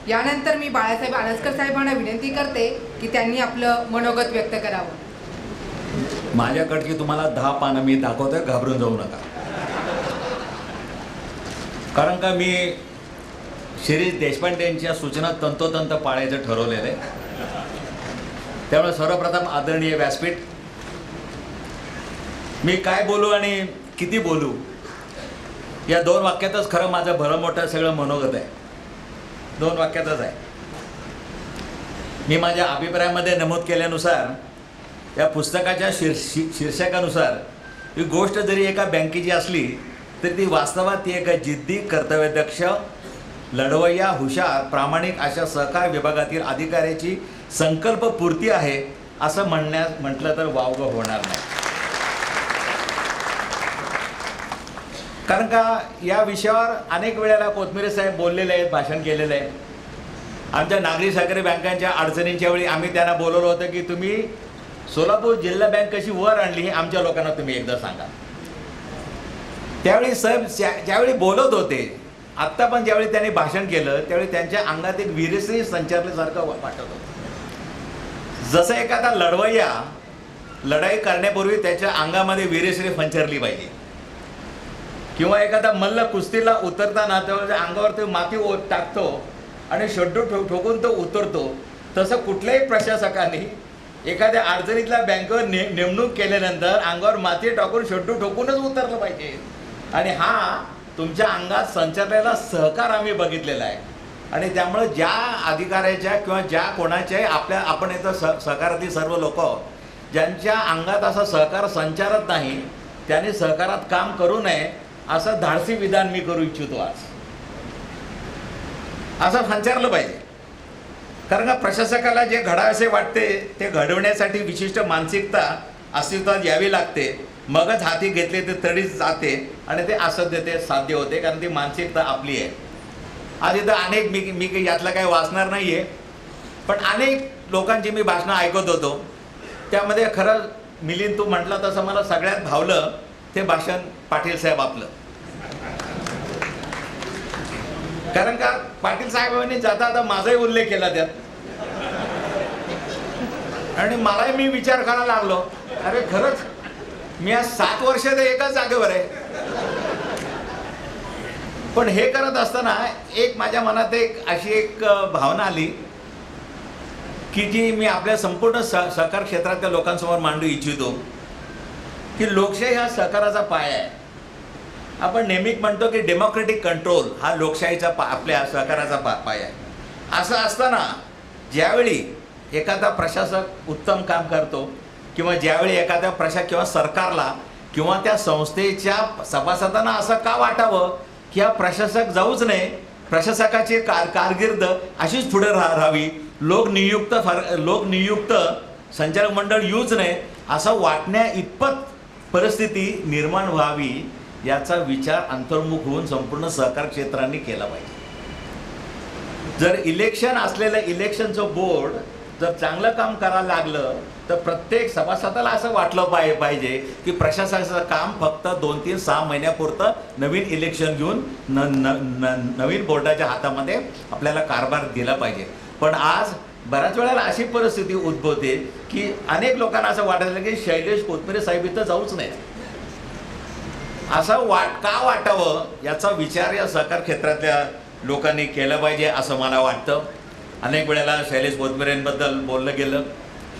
यानंतर मी बाळासाहेब आळसकर साहेबांना विनंती करते की त्यांनी आपलं मनोगत व्यक्त करावं। माझ्याकडची तुम्हाला 10 पानं मी दाखवतोय, घाबरून जाऊ नका। कारण का मी शिरीष देशपांडेंच्या सूचना तंतोतंत पाळायचं ठरवलेलं आहे। त्यामुळे सर्वप्रथम आदरणीय व्यासपीठ, मी काय बोलू आणि किती बोलू या 2 वाक्यातच खरं माझं भलं मोठं सगळं मनोगत आहे। 2 वाक्यातच आहे। मी माझ्या अभिप्रायामध्ये नमूद केल्यानुसार या पुस्तकाच्या शीर्षकानुसार ही गोष्ट जरी एका बँकेची असली तरी ती वास्तवात ती एका जिद्दी, कर्तव्यदक्ष, लढवय्या, हुशार, प्रामाणिक अशा सहकार विभागातील अधिकाऱ्याची संकल्पपूर्ती आहे असं म्हटलं तर वावगं होणार नाही। कारण का या विषयावर अनेक वेळेला कोथमिरे साहेब बोललेले आहेत, भाषण केलेलं आहे। आमच्या नागरी सहकारी बँकांच्या अडचणींच्या वेळी आम्ही त्यांना बोलवलं होतं की तुम्ही सोलापूर जिल्हा बँक कशी वर आणली हे आमच्या लोकांना तुम्ही एकदा सांगा। त्यावेळी साहेब ज्यावेळी बोलत होते, आत्ता पण ज्यावेळी त्यांनी भाषण केलं त्यावेळी त्यांच्या अंगात एक वीरश्री संचारल्यासारखं वाटत होतं। जसं एखादा लढवय्या लढाई करण्यापूर्वी त्याच्या अंगामध्ये वीरश्री फंचरली पाहिजे, किंवा एखादा मल्ल कुस्तीला उतरताना त्याच्या अंगावर ते माती टाकतो आणि शड्डू ठोकून तो उतरतो, तसं कुठल्याही प्रशासकाने एखाद्या अडचणीतल्या बँकेवर नेमणूक केल्यानंतर अंगावर माती टाकून शड्डू ठोकूनच उतरलं पाहिजे। आणि हा तुमच्या अंगात संचारलेला सहकार आम्ही बघितलेला आहे। आणि त्यामुळे ज्या अधिकाऱ्याच्या किंवा ज्या कोणाच्याही आपण इथं सहकारातील सर्व लोक ज्यांच्या अंगात असा सहकार संचारत नाही त्यांनी सहकारात काम करू नये असं धाडसी विधान मी करू इच्छितो। आज असं संचारलं पाहिजे, कारण का प्रशासकाला जे घडावेसे वाटते ते घडवण्यासाठी विशिष्ट मानसिकता अस्तित्वात यावी लागते, मगच हाती घेतले ते तडीच जाते आणि ते असध्य ते साध्य होते, कारण ती मानसिकता आपली आहे। आज इथं अनेक मी यातला काही वाचणार नाही आहे, पण अनेक लोकांची मी भाषणं ऐकत होतो, त्यामध्ये खरं मिलिंद तू म्हटलं तसं मला सगळ्यात भावलं ते भाषण पाटील साहेब आपलं। कारण का पाटील साहेबांनी जाता आता माझाही उल्लेख केला त्यात, आणि मलाही मी विचार करायला लागलो, अरे खरंच मी आज 7 वर्ष ते एकाच जागेवर आहे। पण हे करत असताना एक माझ्या मनात अशी एक भावना आली की जी मी आपल्या संपूर्ण सहकार क्षेत्रातल्या लोकांसमोर मांडू इच्छितो की लोकशाही हा सहकाराचा पाया आहे। आपण नेहमीच म्हणतो की डेमोक्रेटिक कंट्रोल हा लोकशाहीचा आपल्या सहकाराचा पाया आहे। असं असताना ज्यावेळी एखादा प्रशासक उत्तम काम करतो, किंवा ज्यावेळी एखाद्या किंवा सरकारला किंवा त्या संस्थेच्या सभासदांना असं का वाटावं की हा प्रशासक जाऊच नये, प्रशासकाची कारकीर्द अशीच पुढे राहावी, लोकनियुक्त संचालक मंडळ येऊच नये असं वाटण्या इतपत परिस्थिती निर्माण व्हावी याचा विचार अंतर्मुख होऊन संपूर्ण सहकार क्षेत्रांनी केला पाहिजे। जर इलेक्शन असलेलं इलेक्शनचं बोर्ड जर चांगलं काम करायला लागलं तर प्रत्येक सभासदाला असं वाटलं पाहिजे की प्रशासनाचं काम फक्त 2-3-6 महिन्यापुरतं नवीन इलेक्शन घेऊन नवीन बोर्डाच्या हातामध्ये आपल्याला कारभार दिला पाहिजे। पण आज बऱ्याच वेळेला अशी परिस्थिती उद्भवते की अनेक लोकांना असं वाटायला की शैलेश कोथमिरे साहेब इथं जाऊच नाही, असं का वाटावं याचा विचार या सहकार क्षेत्रातल्या लोकांनी केला पाहिजे असं मला वाटतं। अनेक वेळेला शैलेश कोथमिरेंबद्दल बोललं गेलं,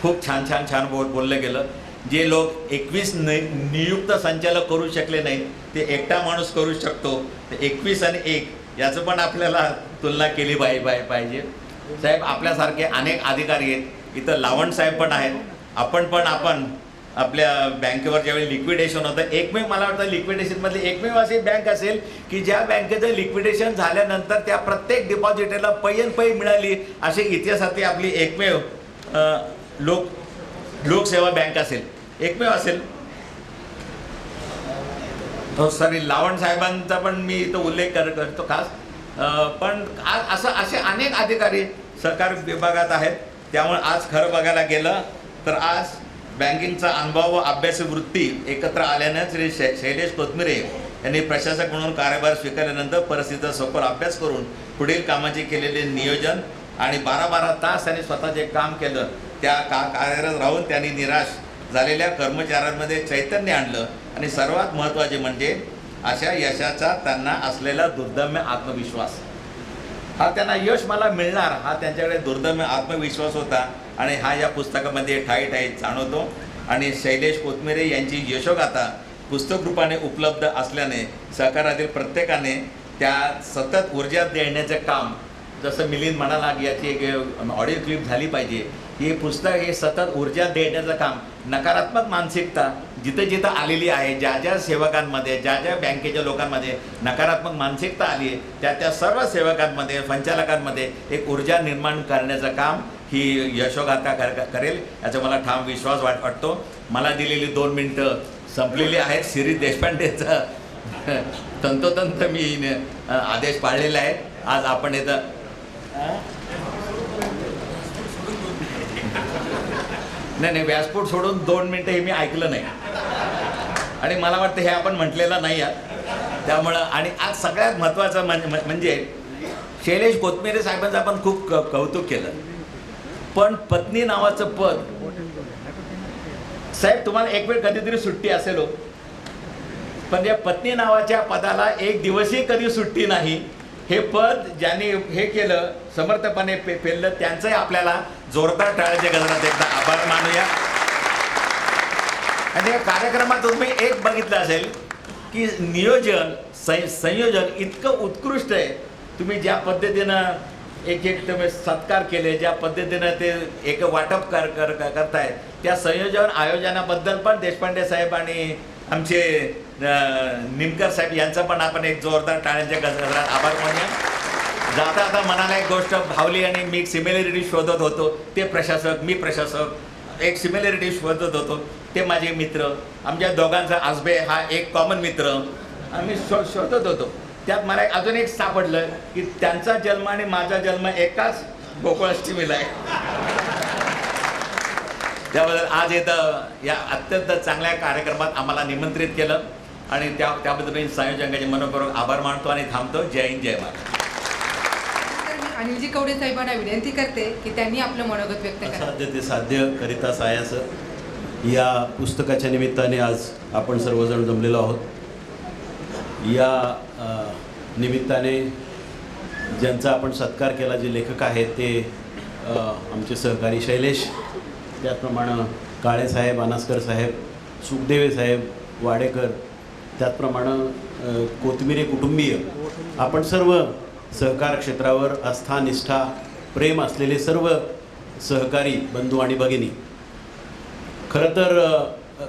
खूप छान बोललं गेलं। जे लोक 21 नियुक्त संचालक करू शकले नाहीत ते एकटा माणूस करू शकतो, ते 21 आणि 1 याचं पण आपल्याला तुलना केली पाहिजे। साहेब आपल्यासारखे अनेक अधिकारी आहेत, इथं लावण साहेब पण आहेत, आपण आपल्या बँकेवर ज्यावेळी लिक्विडेशन होतं, एकमेव मला वाटतं लिक्विडेशनमधली एकमेव अशी बँक असेल की ज्या बँकेचं लिक्विडेशन झाल्यानंतर त्या प्रत्येक डिपॉझिटरला पै मिळाली अशी इतिहासातली आपली एकमेव लोकसेवा बँक असेल, एकमेव असेल। सॉरी, लावण साहेबांचा पण मी इथं उल्लेख करतो खास। पण असे अनेक अधिकारी सहकार विभागात आहेत, त्यामुळे आज खरं बघायला गेलं तर आज बँकिंगचा अनुभव व अभ्यास वृत्ती एकत्र आल्यानं श्री शैलेश कोथमिरे यांनी प्रशासक म्हणून कार्यभार स्वीकारल्यानंतर परिस्थितीचा सखोल अभ्यास करून पुढील कामाचे केलेले नियोजन आणि 12-12 तास त्यांनी स्वतः जे काम केलं त्या कार्यरत राहून त्यांनी निराश झालेल्या कर्मचाऱ्यांमध्ये चैतन्य आणलं आणि सर्वात महत्त्वाचे म्हणजे अशा यशाचा त्यांना असलेला दुर्दम्य आत्मविश्वास, हा त्यांना यश मला मिळणार हा त्यांच्याकडे दुर्दम्य आत्मविश्वास होता आणि हा या पुस्तकामध्ये ठाई जाणवतो. आणि शैलेश कोथमिरे यांची यशोगाथा पुस्तक रूपाने उपलब्ध असल्याने सहकारातील प्रत्येकाने त्या सतत ऊर्जा देण्याचं काम, जसं मिलिंद म्हणाला की याची एक ऑडिओ क्लिप झाली पाहिजे, हे पुस्तक हे सतत ऊर्जा देण्याचं काम, नकारात्मक मानसिकता जिथं जिथं आलेली आहे, ज्या ज्या सेवकांमध्ये, ज्या ज्या बँकेच्या लोकांमध्ये नकारात्मक मानसिकता आली आहे त्या सर्व सेवकांमध्ये, संचालकांमध्ये एक ऊर्जा निर्माण करण्याचं काम ही यशोगाथा करेल याचा मला ठाम विश्वास वाटतो. मला दिलेली 2 मिनटं संपलेली आहेत. शिरीष देशपांडेचा तंतोतंत मी आदेश पाळलेला आहे. आज आपण इथं नाही व्यासपीठ सोडून 2 मिनटं हे मी ऐकलं नाही आणि मला वाटतं हे आपण म्हटलेलं नाही आहे. त्यामुळं आणि आज सगळ्यात महत्त्वाचं म्हणजे शैलेश कोथमिरे साहेबांचं आपण खूप कौतुक केलं, पण पत्नी नावाचं पद, साहेब तुम्हाला एक वेळ कधीतरी सुट्टी असेल हो, पण या पत्नी नावाच्या पदाला एक दिवसही कधी सुट्टी नाही. हे पद ज्यांनी हे केलं समर्थपणे पेललं त्यांचंही आपल्याला जोरदार टाळ्याच्या गजरात एकदा आभार मानूया. आणि या कार्यक्रमात तुम्ही एक बघितलं असेल की नियोजन संयोजन इतकं उत्कृष्ट आहे. तुम्ही ज्या पद्धतीनं एक तुम्ही सत्कार केले, ज्या पद्धतीनं ते एक वाटप करताय त्या संयोजन आयोजनाबद्दल पण देशपांडे साहेब आणि आमचे निमकर साहेब यांचा पण आपण एक जोरदार टाळ्यांच्या गजरात आभार मानूया. जाता आता मनाला एक गोष्ट भावली आणि मी सिमिलॅरिटी शोधत होतो, ते प्रशासक मी प्रशासक एक सिमिलॅरिटी शोधत होतो, ते माझे मित्र, आमच्या दोघांचा आजबे हा एक कॉमन मित्र आम्ही शोधत होतो. त्यात मला अजून एक सापडलं की त्यांचा जन्म आणि माझा जन्म एकाच गोकुळाष्टमीला आहे. त्याबद्दल आज इथं या अत्यंत चांगल्या कार्यक्रमात आम्हाला निमंत्रित केलं आणि त्याबद्दल मी संयोजकांचे मनपूर्वक आभार मानतो आणि थांबतो. जय हिंद जय महाराष्ट्र. तर मी अनिलजी कवडे साहेबांना विनंती करते की त्यांनी आपलं मनोगत व्यक्त करावं. असाध्य ते साध्य करिता सायास या पुस्तकाच्या निमित्ताने आज आपण सर्वजण जमलेलो आहोत. या निमित्ताने ज्यांचा आपण सत्कार केला, जे लेखक आहेत ते आमचे सहकारी शैलेश, त्याचप्रमाणे काळेसाहेब, अनासकर साहेब, सुखदेवे साहेब, वाडेकर, त्याचप्रमाणे कोथमिरे कुटुंबीय, आपण सर्व सहकार क्षेत्रावर आस्था, निष्ठा, प्रेम असलेले सर्व सहकारी बंधू आणि भगिनी. खरं तर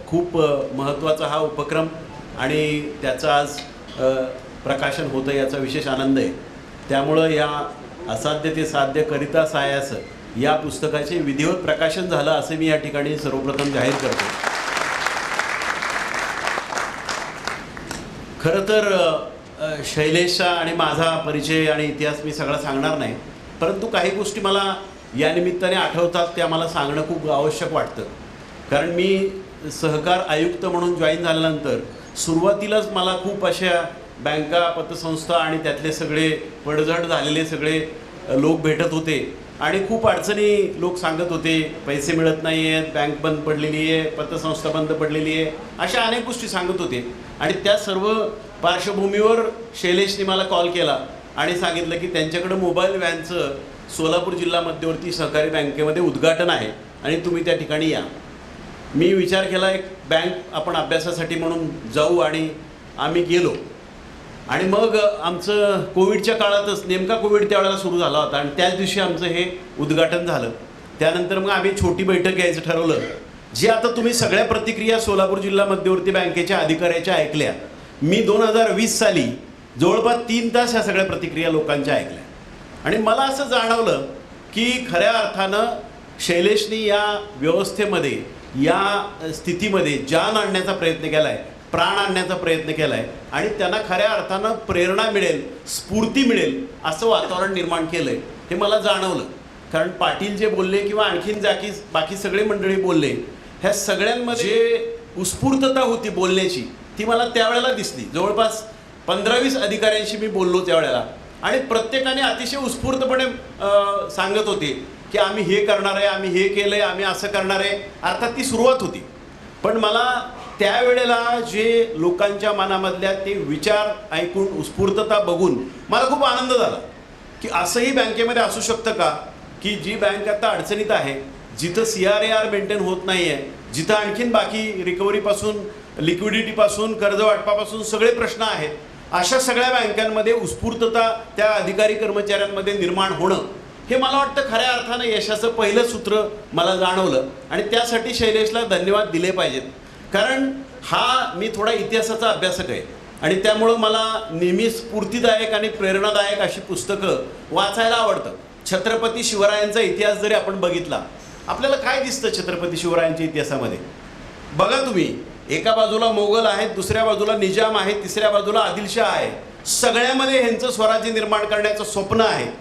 खूप महत्त्वाचा हा उपक्रम आणि त्याचं आज प्रकाशन होतं याचा विशेष आनंद आहे. त्यामुळं या असाध्य ते साध्य करिता सायास या पुस्तकाचे विधिवत प्रकाशन झालं असे मी या ठिकाणी सर्वप्रथम जाहीर करतो. खरं तर शैलेशचा आणि माझा परिचय आणि इतिहास मी सगळा सांगणार नाही, परंतु काही गोष्टी मला या निमित्ताने आठवतात त्या मला सांगणं खूप आवश्यक वाटतं. कारण मी सहकार आयुक्त म्हणून जॉईन झाल्यानंतर सुरुवातीलाच मला खूप अशा बँका, पतसंस्था आणि त्यातले सगळे पडझड झालेले सगळे लोक भेटत होते आणि खूप अडचणी लोक सांगत होते. पैसे मिळत नाही आहेत, बँक बंद पडलेली आहे, पतसंस्था बंद पडलेली आहे, अशा अनेक गोष्टी सांगत होते. आणि त्या सर्व पार्श्वभूमीवर शैलेशने मला कॉल केला आणि सांगितलं की त्यांच्याकडं मोबाईल व्हॅनचं सोलापूर जिल्हा मध्यवर्ती सहकारी बँकेमध्ये उद्घाटन आहे आणि तुम्ही त्या ठिकाणी या. मी विचार केला एक बँक आपण अभ्यासासाठी म्हणून जाऊ आणि आम्ही गेलो. आणि मग आमचं कोविडच्या काळातच, नेमका कोविड त्यावेळेला सुरू झाला होता आणि त्याच दिवशी आमचं हे उद्घाटन झालं. त्यानंतर मग आम्ही छोटी बैठक घ्यायचं ठरवलं. जे आता तुम्ही सगळ्या प्रतिक्रिया सोलापूर जिल्हा मध्यवर्ती बँकेच्या अधिकाऱ्याच्या ऐकल्या. मी 2020 साली जवळपास 3 तास ह्या सगळ्या प्रतिक्रिया लोकांच्या ऐकल्या आणि मला असं जाणवलं की खऱ्या अर्थानं शैलेशनी या व्यवस्थेमध्ये, या स्थितीमध्ये जान आणण्याचा प्रयत्न केला आहे, प्राण आणण्याचा प्रयत्न केला आहे आणि त्यांना खऱ्या अर्थानं प्रेरणा मिळेल, स्फूर्ती मिळेल असं वातावरण निर्माण केलं आहे हे मला जाणवलं. कारण पाटील जे बोलले किंवा आणखीन बाकी सगळे मंडळी बोलले, ह्या सगळ्यांमध्ये उत्स्फूर्तता होती बोलण्याची ती मला त्यावेळेला दिसली. जवळपास 15-20 अधिकाऱ्यांशी मी बोललो त्यावेळेला आणि प्रत्येकाने अतिशय उत्स्फूर्तपणे सांगत होते की आम्ही हे करणार आहे, आम्ही हे केलं आहे, आम्ही असं करणार आहे. अर्थात ती सुरुवात होती. पण मला त्यावेळेला जे लोकांच्या मनामधल्या ते विचार ऐकून, उत्स्फूर्तता बघून मला खूप आनंद झाला की असंही बँकेमध्ये असू शकतं का, की जी बँक आता अडचणीत आहे, जिथं CRAR मेंटेन होत नाही आहे, जिथं आणखीन बाकी रिकव्हरीपासून, लिक्विडिटीपासून, कर्ज वाटपापासून सगळे प्रश्न आहेत, अशा सगळ्या बँकांमध्ये उत्स्फूर्तता त्या अधिकारी कर्मचाऱ्यांमध्ये निर्माण होणं हे मला वाटतं खऱ्या अर्थानं यशाचं पहिलं सूत्र मला जाणवलं. आणि त्यासाठी शैलेशला धन्यवाद दिले पाहिजेत. कारण मी थोडा इतिहासाचा अभ्यासक आहे आणि त्यामुळं मला नेहमी स्फूर्तिदायक आणि प्रेरणादायक अशी पुस्तकं वाचायला आवडतं. छत्रपती शिवरायांचा इतिहास जरी आपण बघितला, आपल्याला काय दिसतं छत्रपती शिवरायांच्या इतिहासामध्ये? बघा तुम्ही, एका बाजूला मोगल आहेत, दुसऱ्या बाजूला निजाम आहे, तिसऱ्या बाजूला आदिलशाह आहे. सगळ्यामध्ये ह्यांचं स्वराज्य निर्माण करण्याचं स्वप्न आहे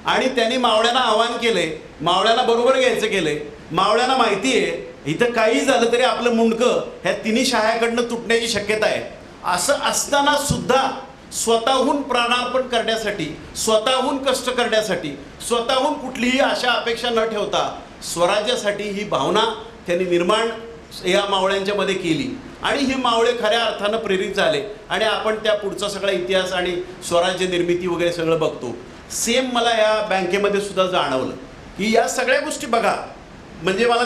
आणि त्यांनी मावळ्यांना आव्हान केलंय, मावळ्यांना बरोबर घ्यायचं केलंय. मावळ्यांना माहिती आहे इथं काही झालं तरी आपलं मुंडकं ह्या तिन्ही शाह्याकडनं तुटण्याची शक्यता आहे. असं असताना सुद्धा स्वतःहून प्राणार्पण करण्यासाठी, स्वतःहून कष्ट करण्यासाठी, स्वतःहून कुठलीही आशा अपेक्षा न ठेवता स्वराज्यासाठी ही भावना त्यांनी निर्माण या मावळ्यांच्यामध्ये केली आणि ही मावळे खऱ्या अर्थानं प्रेरित झाले आणि आपण त्या पुढचा सगळा इतिहास आणि स्वराज्य निर्मिती वगैरे सगळं बघतो. सेम मला या बँकेमध्ये सुद्धा जाणवलं की या सगळ्या गोष्टी बघा. म्हणजे मला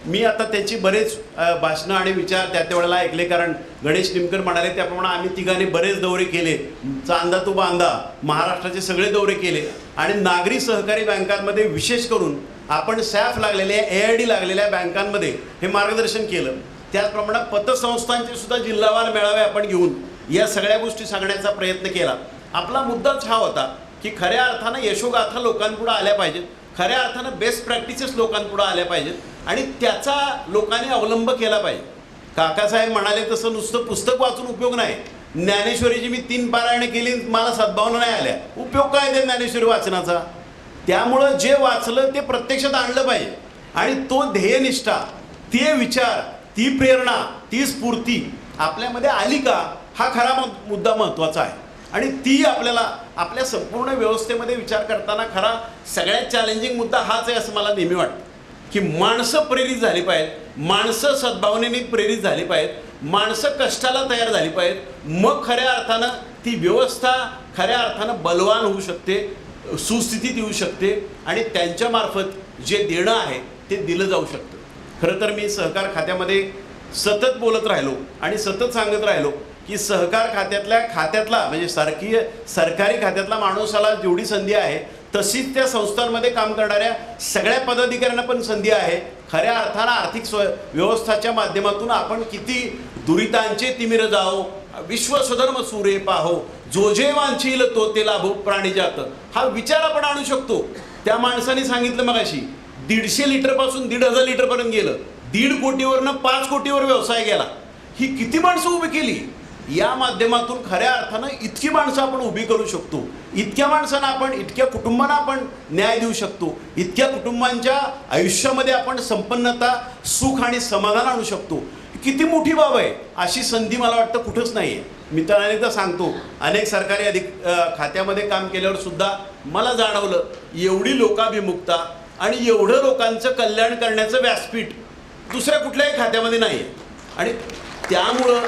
मी आता त्याची बरेच भाषणं आणि विचार त्या वेळेला ऐकले. कारण गणेश निमकर म्हणाले त्याप्रमाणे आम्ही तिघांनी बरेच दौरे केले, चांदा तू बांधा, महाराष्ट्राचे सगळे दौरे केले आणि नागरी सहकारी बँकांमध्ये विशेष करून आपण सॅफ लागलेल्या, AID लागलेल्या बँकांमध्ये हे मार्गदर्शन केलं. त्याचप्रमाणे पतसंस्थांचे सुद्धा जिल्हावार मेळावे आपण घेऊन या सगळ्या गोष्टी सांगण्याचा प्रयत्न केला. आपला मुद्दाच हा होता की खऱ्या अर्थानं यशोगाथा लोकांपुढे आल्या पाहिजेत, खऱ्या अर्थानं बेस्ट प्रॅक्टिसेस लोकांपुढे आल्या पाहिजेत आणि त्याचा लोकांनी अवलंब केला पाहिजे. काकासाहेब म्हणाले तसं नुसतं पुस्तक वाचून उपयोग नाही. ज्ञानेश्वरीची मी 3 पारायणे केली, मला सद्भावना नाही आल्या. उपयोग काय ते ज्ञानेश्वरी वाचनाचा? त्यामुळं जे वाचलं ते प्रत्यक्षात आणलं पाहिजे आणि तो ध्येयनिष्ठा, ते विचार, ती प्रेरणा, ती स्फूर्ती आपल्यामध्ये आली का, हा खरा मुद्दा महत्त्वाचा आहे. आणि ती आपल्याला आपल्या संपूर्ण व्यवस्थेमध्ये विचार करताना खरा सगळ्यात चॅलेंजिंग मुद्दा हाच आहे असं मला नेहमी वाटतं की माणसं प्रेरित झाली पाहिजेत, माणसं सद्भावनेने प्रेरित झाली पाहिजेत, माणसं कष्टाला तयार झाली पाहिजेत. मग खऱ्या अर्थानं ती व्यवस्था खऱ्या अर्थानं बलवान होऊ शकते, सुस्थितीत येऊ शकते आणि त्यांच्यामार्फत जे देणं आहे ते दिलं जाऊ शकतं. खरं तर मी सहकार खात्यामध्ये सतत बोलत राहिलो आणि सतत सांगत राहिलो की सहकार खात्यातला म्हणजे सरकारी खात्यातला माणूसाला जेवढी संधी आहे तशीच त्या संस्थांमध्ये काम करणाऱ्या सगळ्या पदाधिकाऱ्यांना पण संधी आहे. खऱ्या अर्थानं आर्थिक व्यवस्थाच्या माध्यमातून आपण किती दुरितांचे तिमिर जाओ, विश्व स्वधर्म सूर्य पाहो, जो जे वांछील तो ते लाभो प्राणीजात, हा विचार आपण आणू शकतो. त्या माणसाने सांगितलं मगाशी 150 लिटरपासून 1,500 लिटरपर्यंत गेलं, 1.5 कोटीवरनं 5 कोटीवर व्यवसाय गेला. ही किती माणसं उभी केली? या माध्यमातून खऱ्या अर्थानं इतकी माणसं आपण उभी करू शकतो, इतक्या माणसांना आपण, इतक्या कुटुंबांना आपण न्याय देऊ शकतो, इतक्या कुटुंबांच्या आयुष्यामध्ये आपण संपन्नता, सुख आणि समाधान आणू शकतो. किती मोठी बाब आहे. अशी संधी मला वाटतं कुठंच नाही आहे. मी तर अनेकदा सांगतो, अनेक सरकारी खात्यामध्ये काम केल्यावर सुद्धा मला जाणवलं एवढी लोकाभिमुखता आणि एवढं लोकांचं कल्याण करण्याचं व्यासपीठ दुसऱ्या कुठल्याही खात्यामध्ये नाही आहे. आणि त्यामुळं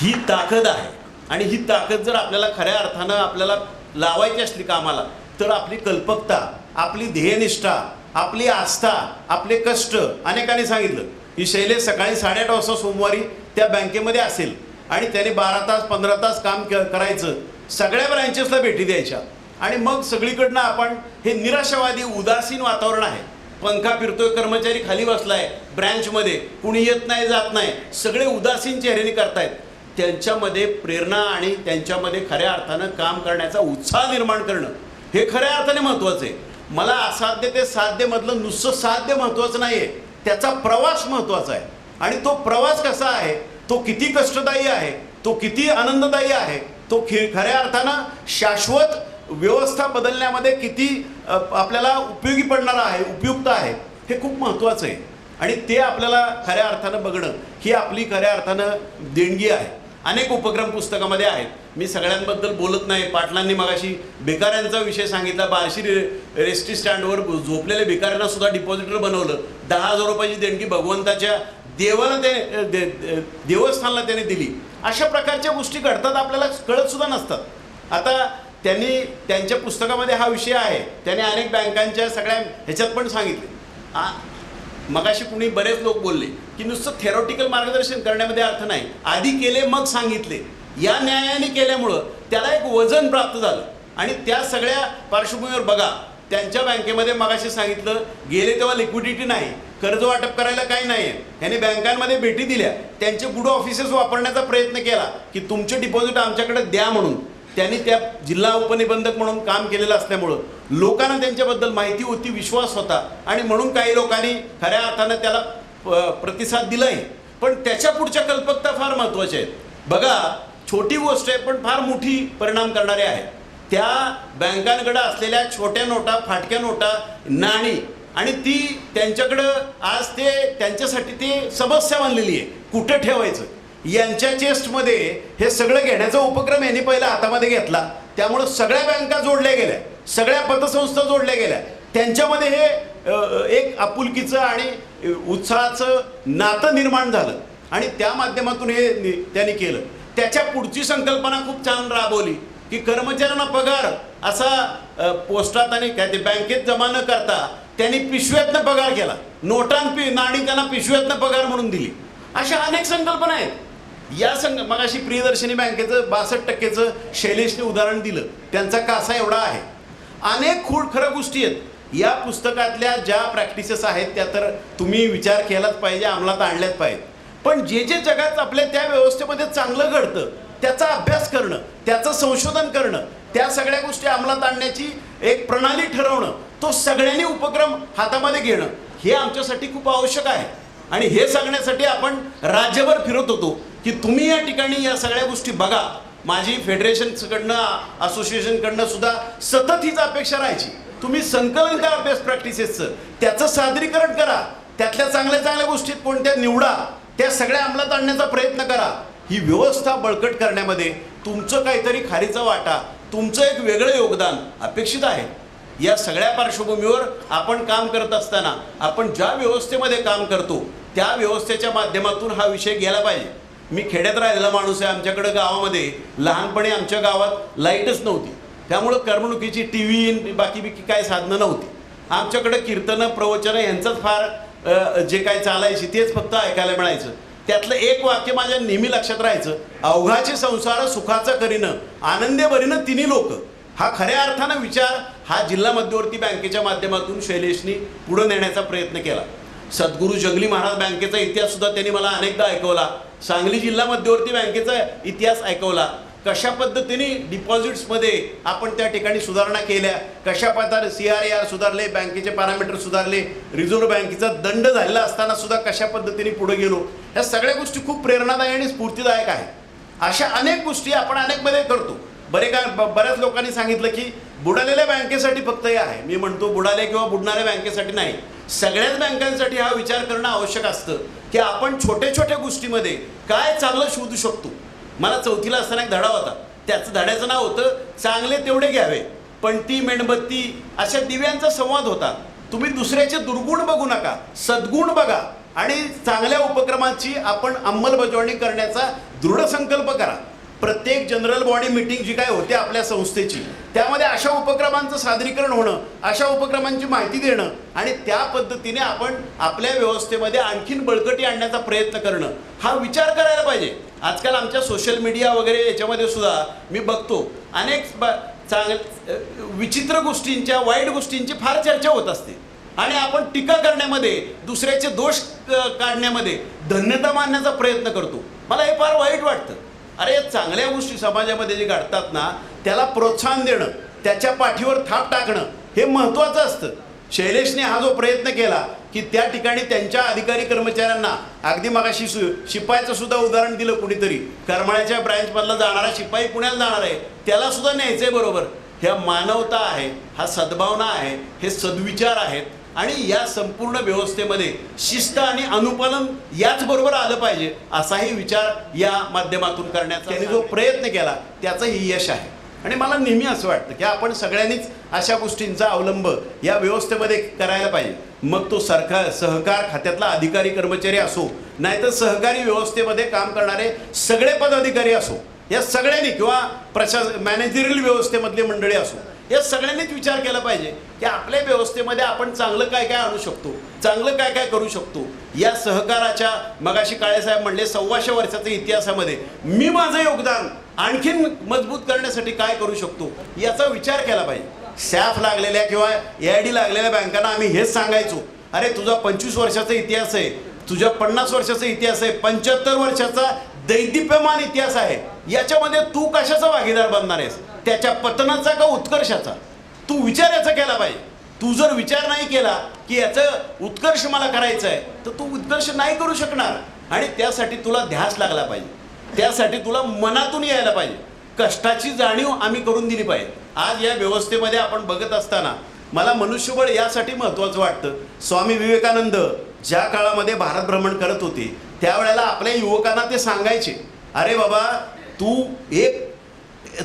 ही ताकद आहे आणि ही ताकद जर आपल्याला खऱ्या अर्थानं आपल्याला लावायची असली कामाला तर आपली कल्पकता, आपली ध्येयनिष्ठा, आपली आस्था, आपले कष्ट. अनेकांनी सांगितलं की शैलेश सकाळी 8:30 वाजता सोमवारी त्या बँकेमध्ये असेल आणि त्याने 12 तास 15 तास काम करायचं, सगळ्या ब्रँचेसला भेटी द्यायच्या आणि मग सगळीकडनं आपण हे निराशावादी उदासीन वातावरण आहे. पंखा फिरतोय, कर्मचारी खाली बसलाय ब्रँचमध्ये, कुणी येत नाही जात नाही, सगळे उदासीन चेहऱ्याने करतायत. त्यांच्यामध्ये प्रेरणा आणि त्यांच्यामध्ये खऱ्या अर्थानं काम करण्याचा उत्साह निर्माण करणं हे खऱ्या अर्थाने महत्त्वाचं आहे. मला असाध्य ते साध्यमधलं नुसतं साध्य महत्त्वाचं नाही आहे, त्याचा प्रवास महत्त्वाचा आहे. आणि तो प्रवास कसा आहे, तो किती कष्टदायी आहे, तो किती आनंददायी आहे, तो खऱ्या अर्थानं शाश्वत व्यवस्था बदलण्यामध्ये किती आपल्याला उपयोगी पडणारा आहे, उपयुक्त आहे, हे खूप महत्त्वाचं आहे. आणि ते आपल्याला खऱ्या अर्थानं बघणं ही आपली खऱ्या अर्थानं देणगी आहे. अनेक उपक्रम पुस्तकामध्ये आहेत. मी सगळ्यांबद्दल बोलत नाही. पाटलांनी मगाशी भिकाऱ्यांचा विषय सांगितला. बार्शी रेस्टी स्टँडवर झोपलेल्या भिकाऱ्यांना सुद्धा डिपॉझिटर बनवलं. 10,000 रुपयाची देणगी भगवंताच्या देवाला देवस्थानला त्याने दिली. अशा प्रकारच्या गोष्टी घडतात, आपल्याला कळत सुद्धा नसतात. आता त्यांनी त्यांच्या पुस्तकामध्ये हा विषय आहे. त्याने अनेक बँकांच्या सगळ्या ह्याच्यात पण सांगितले. मगाशी कुणी बरेच लोक बोलले की नुसतं थेरॉटिकल मार्गदर्शन करण्यामध्ये अर्थ नाही, आधी केले मग सांगितले. या न्यायाने केल्यामुळं त्याला एक वजन प्राप्त झालं. आणि त्या सगळ्या पार्श्वभूमीवर बघा, त्यांच्या बँकेमध्ये मगाशी सांगितलं गेले तेव्हा लिक्विडिटी नाही, कर्ज वाटप करायला काही नाही आहे. यांनी बँकांमध्ये भेटी दिल्या, त्यांचे गुड ऑफिसेस वापरण्याचा प्रयत्न केला की तुमचे डिपॉझिट आमच्याकडे द्या म्हणून. त्यांनी त्या जिल्हा उपनिबंधक म्हणून काम केलेलं असल्यामुळं लोकांना त्यांच्याबद्दल माहिती होती, विश्वास होता आणि म्हणून काही लोकांनी खऱ्या अर्थानं त्याला प्रतिसाद दिलाही. पण त्याच्या पुढच्या कल्पकता फार महत्त्वाच्या आहेत. बघा, छोटी गोष्ट आहे पण फार मोठी परिणाम करणारी आहे. त्या बँकांकडे असलेल्या छोट्या नोटा, फाटक्या नोटा, नाणी आणि ती त्यांच्याकडं आज ते त्यांच्यासाठी ते समस्या बनलेली आहे, कुठं ठेवायचं. यांच्या चेस्टमध्ये हे सगळं घेण्याचा उपक्रम यांनी पहिला हातामध्ये घेतला. त्यामुळं सगळ्या बँका जोडल्या गेल्या, सगळ्या पतसंस्था जोडल्या गेल्या. त्यांच्यामध्ये हे एक आपुलकीचं आणि उत्साहाचं नातं निर्माण झालं आणि त्या माध्यमातून हे त्यांनी केलं. त्याच्या पुढची संकल्पना खूप छान राबवली की कर्मचाऱ्यांना पगार असा पोस्टात आणि काय ते बँकेत जमा न करता त्यांनी पिशव्यातनं पगार केला. नाणी त्यांना पिशव्यातनं पगार म्हणून दिली. अशा अनेक संकल्पना आहेत. या मगाशी प्रियदर्शनी बँकेचं 62% शैलेशने उदाहरण दिलं. त्यांचा कासा एवढा आहे. अनेक खऱ्या गोष्टी आहेत. या पुस्तकातल्या ज्या प्रॅक्टिसेस आहेत त्या तर तुम्ही विचार केलाच पाहिजे, अंमलात आणल्याच पाहिजे. पण जे जगात आपल्या त्या व्यवस्थेमध्ये चांगलं घडतं त्याचा अभ्यास करणं, त्याचं संशोधन करणं, त्या सगळ्या गोष्टी अंमलात आणण्याची एक प्रणाली ठरवणं, तो सगळ्यांनी उपक्रम हातामध्ये घेणं हे आमच्यासाठी खूप आवश्यक आहे. आणि हे सांगण्यासाठी आपण राज्यभर फिरत होतो की तुम्ही या ठिकाणी या सगळ्या गोष्टी बघा. माझी फेडरेशनकडनं, असोसिएशनकडनं सुद्धा सतत हीच अपेक्षा राहायची. तुम्ही संकलन करा बेस्ट प्रॅक्टिसेसचं, त्याचं सादरीकरण करा, त्यातल्या चांगल्या गोष्टीत कोणत्या निवडा, त्या सगळ्या अंमलात आणण्याचा प्रयत्न करा. ही व्यवस्था बळकट करण्यामध्ये तुमचं काहीतरी खारीचा वाटा, तुमचं एक वेगळं योगदान अपेक्षित आहे. या सगळ्या पार्श्वभूमीवर आपण काम करत असताना आपण ज्या व्यवस्थेमध्ये काम करतो त्या व्यवस्थेच्या माध्यमातून हा विषय गेला पाहिजे. मी खेड्यात राहिलेला माणूस आहे. आमच्याकडं गावामध्ये लहानपणी आमच्या गावात लाईटच नव्हती. त्यामुळं करमणुकीची TV बाकी काय साधनं नव्हती. आमच्याकडं कीर्तनं, प्रवचनं यांचंच फार जे काय चालायची तेच फक्त ऐकायला मिळायचं. त्यातलं एक वाक्य माझ्या नेहमी लक्षात राहायचं, अवघाचे संसार सुखाचा करीनं, आनंदे बरीनं तिन्ही लोक. हा खऱ्या अर्थानं विचार हा जिल्हा मध्यवर्ती बँकेच्या माध्यमातून शैलेशनी पुढे नेण्याचा प्रयत्न केला. सद्गुरू जंगली महाराज बँकेचा इतिहास सुद्धा त्यांनी मला अनेकदा ऐकवला. सांगली जिल्हा मध्यवर्ती बँकेचा इतिहास ऐकवला. कशा पद्धतीने डिपॉझिट्समध्ये आपण त्या ठिकाणी सुधारणा केल्या, कशा प्रकारे CRAR सुधारले, बँकेचे पॅरामीटर सुधारले, रिझर्व्ह बँकेचा दंड झालेला असताना सुद्धा कशा पद्धतीने पुढे गेलो. ह्या सगळ्या गोष्टी खूप प्रेरणादायी आणि स्फूर्तीदायक आहेत. अशा अनेक गोष्टी आपण अनेकमध्ये करतो. बऱ्याच लोकांनी सांगितलं की बुडालेल्या बँकेसाठी फक्त हे आहे. मी म्हणतो बुडाले किंवा बुडणाऱ्या बँकेसाठी नाही, सगळ्याच बँकांसाठी हा विचार करणं आवश्यक असतं की आपण छोट्या गोष्टीमध्ये काय चांगलं शोधू शकतो. मला 4थीला असताना एक धडा होता. त्याचं धड्याचं नाव होतं चांगले तेवढे घ्यावे पण ती मेणबत्ती. अशा दिव्यांचा संवाद होता. तुम्ही दुसऱ्याचे दुर्गुण बघू नका, सद्गुण बघा आणि चांगल्या उपक्रमाची आपण अंमलबजावणी करण्याचा दृढ संकल्प करा. प्रत्येक जनरल बॉडी मीटिंग जी काय होते आपल्या संस्थेची, त्यामध्ये अशा उपक्रमांचं सादरीकरण होणं, अशा उपक्रमांची माहिती देणं आणि त्या पद्धतीने आपण आपल्या व्यवस्थेमध्ये आणखीन बळकटी आणण्याचा प्रयत्न करणं हा विचार करायला पाहिजे. आजकाल आमच्या सोशल मीडिया वगैरे याच्यामध्ये सुद्धा मी बघतो अनेक विचित्र गोष्टींच्या, वाईट गोष्टींची फार चर्चा होत असते आणि आपण टीका करण्यामध्ये, दुसऱ्याचे दोष काढण्यामध्ये धन्यता मानण्याचा प्रयत्न करतो. मला हे फार वाईट वाटतं. अरे चांगल्या गोष्टी समाजामध्ये जे घडतात ना त्याला प्रोत्साहन देणं, त्याच्या पाठीवर थाप टाकणं हे महत्त्वाचं असतं. शैलेशने हा जो प्रयत्न केला की त्या ठिकाणी त्यांच्या अधिकारी कर्मचाऱ्यांना, अगदी मगाशी शिपायाचं सुद्धा उदाहरण दिलं कुणीतरी, करमाळ्याच्या ब्रँचमधला जाणारा शिपाई पुण्याला जाणार आहे, त्याला सुद्धा न्यायचं आहे बरोबर. ह्या मानवता आहे, हा सद्भावना आहे, हे सद्विचार आहेत आणि या संपूर्ण व्यवस्थेमध्ये शिस्त आणि अनुपालन याचबरोबर आलं पाहिजे असाही विचार या माध्यमातून करण्याचा त्यांनी जो प्रयत्न केला त्याचंही यश आहे. आणि मला नेहमी असं वाटतं की आपण सगळ्यांनीच अशा गोष्टींचा अवलंब या व्यवस्थेमध्ये करायला पाहिजे. मग तो सहकार खात्यातला अधिकारी कर्मचारी असो, नाहीतर सहकारी व्यवस्थेमध्ये काम करणारे सगळे पदाधिकारी असो, या सगळ्यांनी किंवा मॅनेजरियल व्यवस्थेमधली मंडळी असो, या सगळ्यांनीच विचार केला पाहिजे की आपल्या व्यवस्थेमध्ये आपण चांगलं काय काय आणू शकतो, चांगलं काय काय करू शकतो. या सहकाराच्या मगाशी काळेसाहेब म्हणले 125 वर्षाच्या इतिहासामध्ये मी माझं योगदान आणखीन मजबूत करण्यासाठी काय करू शकतो याचा विचार केला पाहिजे. सॅफ लागलेल्या किंवा AID लागलेल्या बँकांना आम्ही हेच सांगायचो, अरे तुझा 25 वर्षाचा इतिहास आहे, तुझ्या 50 वर्षाचा इतिहास आहे, 75 वर्षाचा दैदिप्यमान इतिहास आहे, याच्यामध्ये तू कशाचा भागीदार बनणार आहेस, त्याच्या पतनाचा का उत्कर्षाचा, तू विचार याचा केला पाहिजे. तू जर विचार नाही केला की याचं उत्कर्ष मला करायचं आहे तर तू उत्कर्ष नाही करू शकणार. आणि त्यासाठी तुला ध्यास लागला पाहिजे, त्यासाठी तुला मनातून यायला पाहिजे, कष्टाची जाणीव आम्ही करून दिली पाहिजे. आज या व्यवस्थेमध्ये आपण बघत असताना मला मनुष्यबळ यासाठी महत्त्वाचं वाटतं. स्वामी विवेकानंद ज्या काळामध्ये भारत भ्रमण करत होते त्यावेळेला आपल्या युवकांना ते सांगायचे, अरे बाबा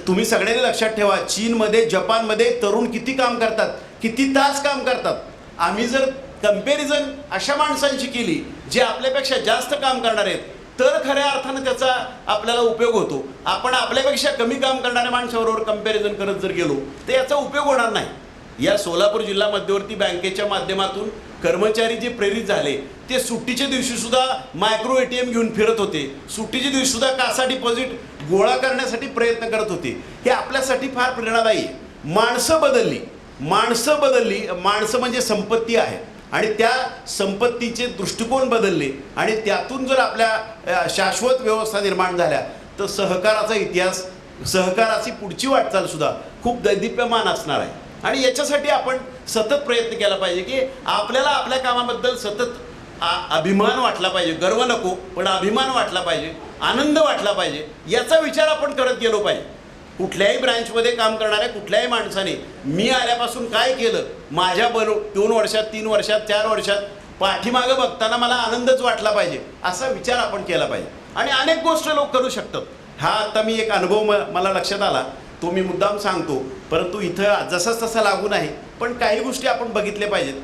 तुम्ही सगळ्यांनी लक्षात ठेवा, चीनमध्ये जपानमध्ये तरुण किती काम करतात, किती तास काम करतात. आम्ही जर कंपॅरिझन अशा माणसांची केली जे आपल्यापेक्षा जास्त काम करणार आहेत तर खऱ्या अर्थानं त्याचा आपल्याला उपयोग होतो. आपण आपल्यापेक्षा कमी काम करणाऱ्या माणसाबरोबर कंपॅरिझन करत जर गेलो तर याचा उपयोग होणार नाही. या सोलापूर जिल्हा मध्यवर्ती बँकेच्या माध्यमातून कर्मचारी जे प्रेरित झाले ते सुट्टीच्या दिवशी सुद्धा मायक्रो ATM घेऊन फिरत होते, सुट्टीच्या दिवशी सुद्धा कासा डिपॉझिट गोळा करण्यासाठी प्रयत्न करत होते. हे आपल्यासाठी फार प्रेरणादायी आहे. माणसं बदलली, माणसं म्हणजे संपत्ती आहे आणि त्या संपत्तीचे दृष्टिकोन बदलले आणि त्यातून जर आपल्या शाश्वत व्यवस्था निर्माण झाल्या तर सहकाराचा इतिहास, सहकाराची पुढची वाटचाल सुद्धा खूप दैदिप्यमान असणार आहे. आणि याच्यासाठी आपण सतत प्रयत्न केला पाहिजे की आपल्याला आपल्या कामाबद्दल सतत अभिमान वाटला पाहिजे, गर्व नको पण अभिमान वाटला पाहिजे, आनंद वाटला पाहिजे, याचा विचार आपण करत गेलो पाहिजे. कुठल्याही ब्रँचमध्ये काम करणाऱ्या कुठल्याही माणसाने मी आल्यापासून काय केलं, माझ्या 2 वर्षात 3 वर्षात 4 वर्षात पाठीमागं बघताना मला आनंदच वाटला पाहिजे असा विचार आपण केला पाहिजे. आणि अनेक गोष्ट लोक करू शकतात. हा आता मी एक अनुभव मला लक्षात आला, तो मी मुद्दाम सांगतो, परंतु इथं जसाच तसा लागू नाही, पण काही गोष्टी आपण बघितल्या पाहिजेत.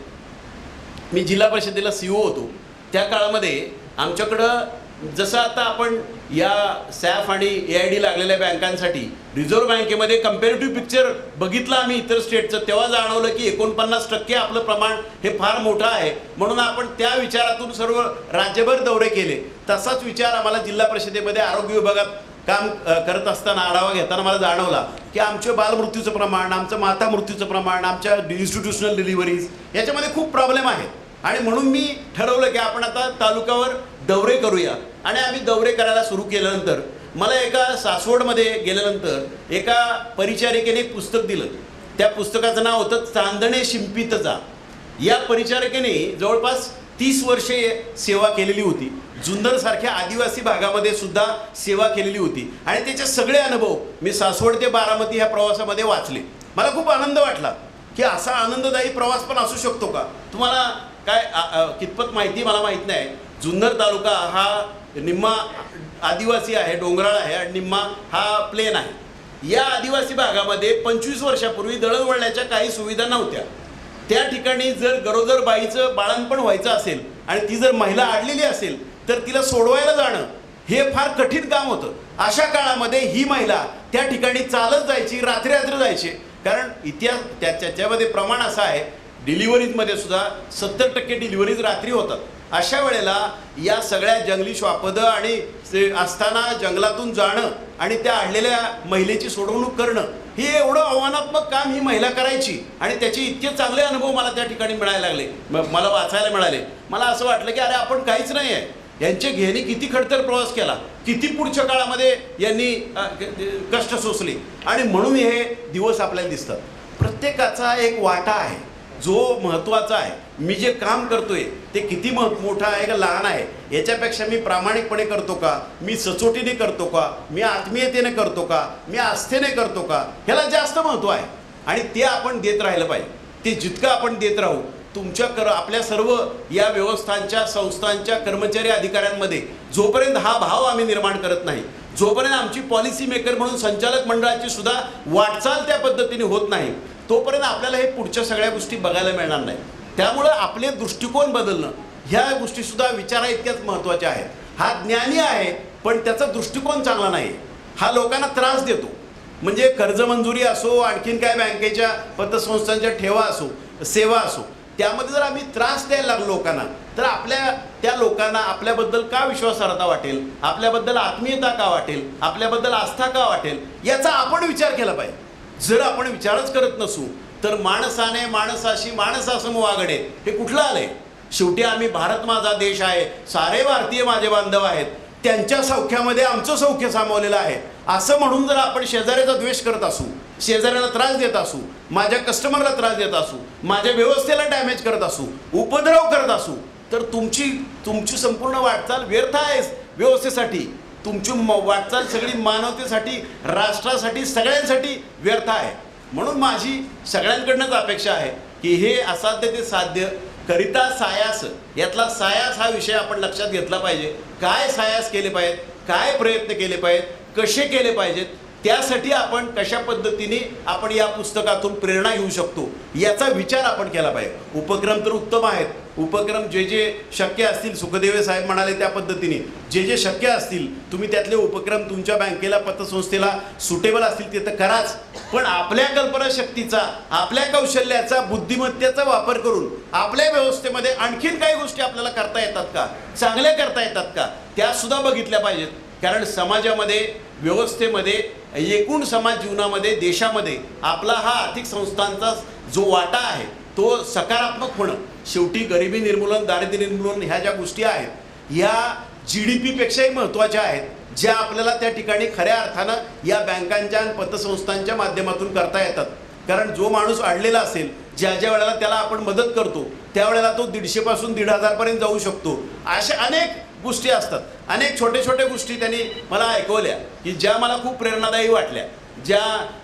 मी जिल्हा परिषदेला CO होतो त्या काळामध्ये आमच्याकडं जसं आता आपण या सॅफ आणि AID लागलेल्या बँकांसाठी रिझर्व्ह बँकेमध्ये कंपॅरेटिव्ह पिक्चर बघितलं आम्ही इतर स्टेटचं, तेव्हा जाणवलं की 49% आपलं प्रमाण हे फार मोठं आहे. म्हणून आपण त्या विचारातून सर्व राज्यभर दौरे केले. तसाच विचार आम्हाला जिल्हा परिषदेमध्ये आरोग्य विभागात काम करत असताना आढावा घेताना मला जाणवला की आमच्या बालमृत्यूचं प्रमाण, आमचं माता मृत्यूचं प्रमाण, आमच्या इन्स्टिट्यूशनल डिलिव्हरीज याच्यामध्ये खूप प्रॉब्लेम आहेत. आणि म्हणून मी ठरवलं की आपण आता तालुक्यावर दौरे करूया. आणि आम्ही दौरे करायला सुरू केल्यानंतर मला एका सासवडमध्ये गेल्यानंतर एका परिचारिकेने एक पुस्तक दिलं. त्या पुस्तकाचं नाव होतं चांदणे शिंपितचा. या परिचारिकेने जवळपास 30 वर्षे सेवा केलेली होती. जुन्नरसारख्या आदिवासी भागामध्ये सुद्धा सेवा केलेली होती आणि त्याचे सगळे अनुभव मी सासवड ते बारामती ह्या प्रवासामध्ये वाचले. मला खूप आनंद वाटला की असा आनंददायी प्रवास पण असू शकतो का. तुम्हाला काय कितपत माहिती मला माहीत नाही. जुन्नर तालुका हा निम्मा आदिवासी आहे, डोंगराळ आहे आणि निम्मा हा प्लेन आहे. या आदिवासी भागामध्ये 25 वर्षापूर्वी दळणवळणाच्या काही सुविधा नव्हत्या. त्या ठिकाणी जर गरोदर बाईचं बाळंतपण व्हायचं असेल आणि ती जर महिला आडलेली असेल तर तिला सोडवायला जाणं हे फार कठीण काम होतं. अशा काळामध्ये ही महिला त्या ठिकाणी चालत जायची, रात्री जायची. कारण इतिहास त्याच्यामध्ये प्रमाण असं आहे, डिलिव्हरीजमध्ये सुद्धा 70% डिलिव्हरीज रात्री होतात. अशा वेळेला या सगळ्या जंगली श्वापदं आणि असताना जंगलातून जाणं आणि त्या आडलेल्या महिलेची सोडवणूक करणं हे एवढं आव्हानात्मक काम ही महिला करायची. आणि त्याचे इतके चांगले अनुभव मला त्या ठिकाणी मिळायला लागले, मला वाचायला मिळाले. मला असं वाटलं की अरे आपण काहीच नाही आहे, यांचे घेणी किती खडतर प्रवास केला, किती पुढच्या काळामध्ये यांनी कष्ट सोसले. आणि म्हणून हे दिवस आपल्याला दिसतात. प्रत्येकाचा एक वाटा आहे जो महत्त्वाचा आहे. मी जे काम करतोय ते किती मोठं आहे का लहान आहे याच्यापेक्षा मी प्रामाणिकपणे करतो का, मी सचोटीने करतो का, मी आत्मीयतेने करतो का, मी आस्थेने करतो का, ह्याला जास्त महत्त्व आहे. आणि ते आपण देत राहिलं पाहिजे. ते जितकं आपण देत राहू आपल्या सर्व या व्यवस्थांच्या संस्थांच्या कर्मचारी अधिकाऱ्यांमध्ये जोपर्यंत हा भाव आम्ही निर्माण करत नाही, जोपर्यंत आमची पॉलिसी मेकर म्हणून संचालक मंडळाची सुद्धा वाटचाल त्या पद्धतीने होत नाही, तोपर्यंत आपल्याला हे पुढच्या सगळ्या गोष्टी बघायला मिळणार नाही. त्यामुळं आपले दृष्टिकोन बदलणं ह्या गोष्टीसुद्धा विचारा इतक्याच महत्त्वाच्या आहेत. हा ज्ञानी आहे पण त्याचा दृष्टिकोन चांगला नाही, हा लोकांना त्रास देतो. म्हणजे कर्ज मंजुरी असो, आणखीन काय बँकेच्या पतसंस्थांच्या ठेवा असो, सेवा असो, त्यामध्ये जर आम्ही त्रास द्यायला लागलो लोकांना, तर त्या लोकांना आपल्याबद्दल का विश्वासार्हता वाटेल, आपल्याबद्दल आत्मीयता का वाटेल, आपल्याबद्दल आस्था का वाटेल, याचा आपण विचार केला पाहिजे. जर आपण विचारच करत नसू तर माणसाने माणसाशी माणसासम वागणे हे कुठलं आलंय? शेवटी आम्ही भारत माझा देश आहे, सारे भारतीय माझे बांधव आहेत, त्यांच्या सौख्यामध्ये आमचं सौख्य सामावलेलं आहे असं म्हणून जर आपण शेजाऱ्याचा द्वेष करत असू, शेजाऱ्याला त्रास देत असू, माझ्या कस्टमरला त्रास देत असू, माझ्या व्यवस्थेला डॅमेज करत असू, उपद्रव करत असू, तर तुमची संपूर्ण वाटचाल व्यर्थ आहे. व्यवस्थेसाठी तुमची वाटचाल सगळी मानवतेसाठी, राष्ट्रासाठी, सगळ्यांसाठी व्यर्थ आहे. म्हणून माझी सगळ्यांकडनंच अपेक्षा आहे की हे असाध्य ते साध्य करिता सायास, यातला सायास हा विषय आपण लक्षात घेतला पाहिजे. काय सायास केले पाहिजेत, काय प्रयत्न केले पाहिजेत, कसे केले पाहिजेत, त्यासाठी आपण कशा पद्धतीने आपण या पुस्तकातून प्रेरणा घेऊ शकतो याचा विचार आपण केला पाहिजे. उपक्रम तर उत्तम आहेत, उपक्रम जे शक्य असतील, सुखदेव साहेब म्हणाले त्या पद्धतीने जे शक्य असतील तुम्ही त्यातले उपक्रम तुमच्या बँकेला, पतसंस्थेला सुटेबल असतील ते तर कराच. पण आपल्या कल्पनाशक्तीचा, आपल्या कौशल्याचा, बुद्धिमत्तेचा वापर करून आपल्या व्यवस्थेमध्ये आणखीन काही गोष्टी आपल्याला करता येतात का, चांगल्या करता येतात का, त्या सुद्धा बघितल्या पाहिजेत. कारण समाजामध्ये, व्यवस्थेमध्ये, एकूण समाज जीवनामध्ये, देशामध्ये आपला हा आर्थिक संस्थांचा जो वाटा आहे तो सकारात्मक होणं. शेवटी गरिबी निर्मूलन, दारिद्र्य निर्मूलन ह्या ज्या गोष्टी आहेत या GDP पेक्षाही महत्त्वाच्या आहेत, ज्या आपल्याला त्या ठिकाणी खऱ्या अर्थानं या बँकांच्या आणि पतसंस्थांच्या माध्यमातून करता येतात. कारण जो माणूस अडलेला असेल, ज्या वेळेला त्याला आपण मदत करतो त्यावेळेला तो 150 पासून 1,500 पर्यंत जाऊ शकतो. अशा अनेक गोष्टी असतात, अनेक छोट्या गोष्टी त्यांनी मला ऐकवल्या की ज्या मला खूप प्रेरणादायी वाटल्या. ज्या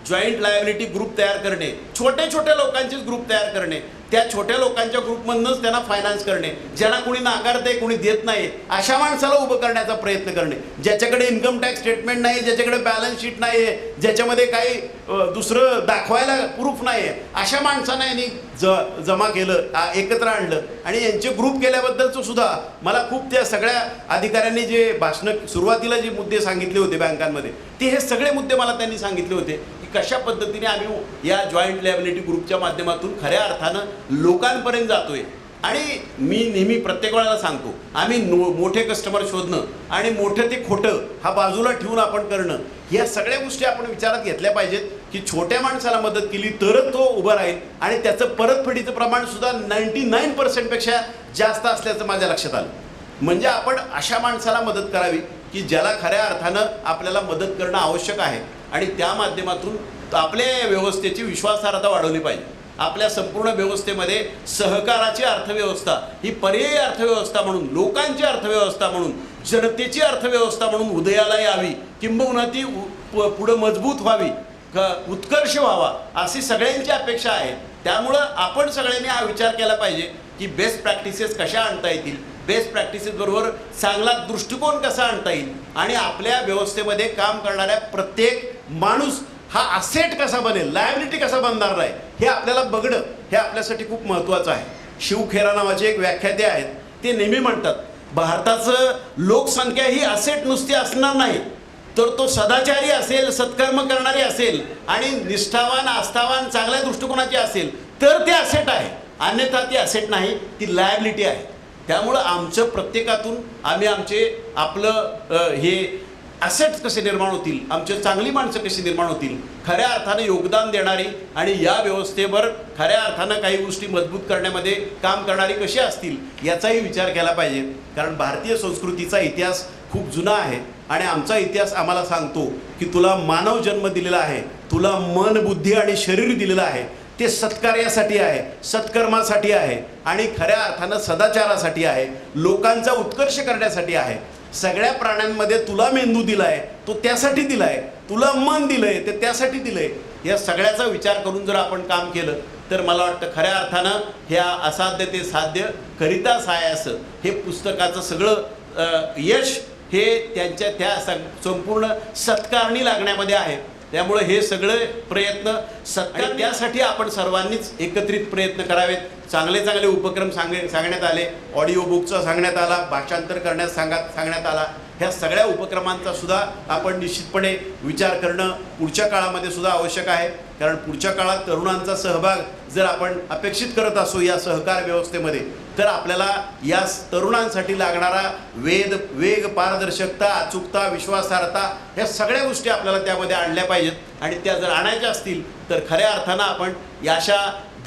जॉईंट लायबिलिटी ग्रुप तयार करणे, छोटे लोकांचेच ग्रुप तयार करणे, त्या छोट्या लोकांच्या ग्रुपमधूनच त्यांना फायनान्स करणे, ज्यांना कोणी नाकारते, कोणी देत नाही, अशा माणसाला उभं करण्याचा प्रयत्न करणे. ज्याच्याकडे इन्कम टॅक्स स्टेटमेंट नाही, ज्याच्याकडे बॅलन्स शीट नाही आहे, ज्याच्यामध्ये काही दुसरं दाखवायला प्रूफ नाही आहे, अशा माणसांना यांनी जमा केलं, एकत्र आणलं आणि यांचे ग्रुप केल्याबद्दलचं सुद्धा मला खूप त्या सगळ्या अधिकाऱ्यांनी जे भाषणं सुरुवातीला जे मुद्दे सांगितले होते बँकांमध्ये, ते हे सगळे मुद्दे मला त्यांनी सांगितले होते की कशा पद्धतीने आम्ही या जॉईंट लायबिलिटी ग्रुपच्या माध्यमातून खऱ्या अर्थानं लोकांपर्यंत जातोय. आणि मी नेहमी प्रत्येक वेळेला सांगतो, आम्ही मोठे कस्टमर शोधणं आणि मोठं ते खोटं हा बाजूला ठेवून आपण करणं, या सगळ्या गोष्टी आपण विचारात घेतल्या पाहिजेत की छोट्या माणसाला मदत केली तरच तो उभा राहील आणि त्याचं परतफेडीचं प्रमाण सुद्धा 99% पेक्षा जास्त असल्याचं माझ्या लक्षात आलं. म्हणजे आपण अशा माणसाला मदत करावी की ज्याला खऱ्या अर्थानं आपल्याला मदत करणं आवश्यक आहे आणि त्या माध्यमातून आपल्या व्यवस्थेची विश्वासार्हता वाढवली पाहिजे. आपल्या संपूर्ण व्यवस्थेमध्ये सहकाराची अर्थव्यवस्था ही पर्यायी अर्थव्यवस्था म्हणून, लोकांची अर्थव्यवस्था म्हणून, जनतेची अर्थव्यवस्था म्हणून उदयाला यावी, किंबहुना ती पुढं मजबूत व्हावी, उत्कर्ष व्हावा अशी सगळ्यांची अपेक्षा आहे. त्यामुळं आपण सगळ्यांनी हा विचार केला पाहिजे की बेस्ट प्रॅक्टिसेस कशा आणता येतील, बेस्ट प्रॅक्टिसेस बरोबर चांगला दृष्टिकोन कसा आणता येईल आणि आपल्या व्यवस्थेमध्ये काम करणाऱ्या प्रत्येक माणूस हा असेट कसा बनेल, लायबिलिटी कसा बनणार नाही, हे आपल्याला बघणं हे आपल्यासाठी खूप महत्त्वाचं आहे. शिव खेरा नावाचे एक व्याख्याते आहेत, ते नेहमी म्हणतात भारताचं लोकसंख्या ही असेट नुसती असणार नाही, तर तो सदाचारी असेल, सत्कर्म करणारी असेल आणि निष्ठावान, आस्थावान, चांगल्या दृष्टिकोनाची असेल तर ते असेट आहे, अन्यथा ती असेट नाही, ती लायबिलिटी आहे. त्यामुळं आमचं प्रत्येकातून आम्ही आपलं हे ॲसेट्स कसे निर्माण होतील, आमचे चांगली माणसं कशी निर्माण होतील, खऱ्या अर्थानं योगदान देणारी आणि या व्यवस्थेवर खऱ्या अर्थानं काही गोष्टी मजबूत करण्यामध्ये काम करणारी कशी असतील याचाही विचार केला पाहिजे. कारण भारतीय संस्कृतीचा इतिहास खूप जुना आहे आणि आमचा इतिहास आम्हाला सांगतो की तुला मानव जन्म दिलेला आहे, तुला मन, बुद्धी आणि शरीर दिलेलं आहे, ते सत्कार्यासाठी आहे, सत्कर्मासाठी आहे आणि खऱ्या अर्थानं सदाचारासाठी आहे, लोकांचा उत्कर्ष करण्यासाठी आहे. सगळ्या प्राण्यांमध्ये तुला मेंदू दिलाय तो त्यासाठी दिलाय, तुला मन दिलंय ते त्यासाठी दिलंय, या सगळ्याचा विचार करून जर आपण काम केलं तर मला वाटतं खऱ्या अर्थानं ह्या असाध्य ते साध्य करिता सायास हे पुस्तकाचं सगळं यश हे त्यांच्या त्या संपूर्ण सत्कारणी लागण्यामध्ये आहे. त्यामुळे हे सगळे प्रयत्न सत्कार त्यासाठी आपण सर्वांनीच एकत्रित प्रयत्न करावेत. चांगले चांगले उपक्रम सांगण्यात आले, ऑडिओ बुकचा सांगण्यात आला, भाषांतर करण्यास सांगण्यात आला. ह्या सगळ्या उपक्रमांचा सुद्धा आपण निश्चितपणे विचार करणं पुढच्या काळामध्ये सुद्धा आवश्यक आहे. कारण पुढच्या काळात तरुणांचा सहभाग जर आपण अपेक्षित करत असू या सहकार व्यवस्थेमध्ये तर आपल्याला या तरुणांसाठी लागणारा वेग, पारदर्शकता, अचूकता, विश्वासार्हता ह्या सगळ्या गोष्टी आपल्याला त्यामध्ये आणल्या पाहिजेत. आणि त्या जर आणायच्या असतील तर खऱ्या अर्थानं आपण याशा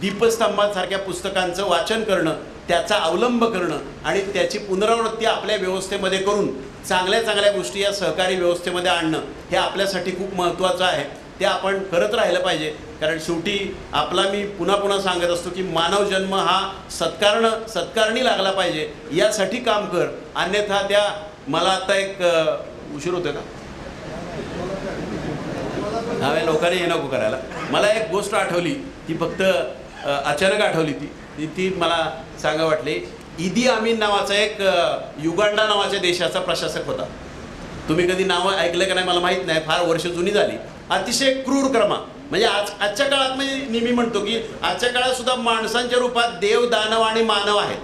दीपस्तंभांसारख्या पुस्तकांचं वाचन करणं, त्याचा अवलंब करणं आणि त्याची पुनरावृत्ती आपल्या व्यवस्थेमध्ये करून चांगल्या चांगल्या गोष्टी या सहकारी व्यवस्थेमध्ये आणणं हे आपल्यासाठी खूप महत्त्वाचं आहे. ते आपण करत राहिलं पाहिजे. कारण शेवटी आपला मी पुन्हा पुन्हा सांगत असतो की मानव जन्म हा सत्कारणी लागला पाहिजे यासाठी काम कर, अन्यथा त्या मला आता एक उशीर होतो का ह्या लोकांनी हे नको करायला. मला एक गोष्ट आठवली, ती फक्त अचानक आठवली, ती मला सांगा वाटले. इदी अमीन नावाचा एक युगांडा नावाच्या देशाचा प्रशासक होता. तुम्ही कधी नावं ऐकलं का नाही मला माहीत नाही, फार वर्ष जुनी झाली. अतिशय क्रूर कर्मा, म्हणजे आजच्या काळात म्हणजे नेहमी म्हणतो की आजच्या काळात सुद्धा माणसांच्या रूपात देव, दानव आणि मानव आहेत.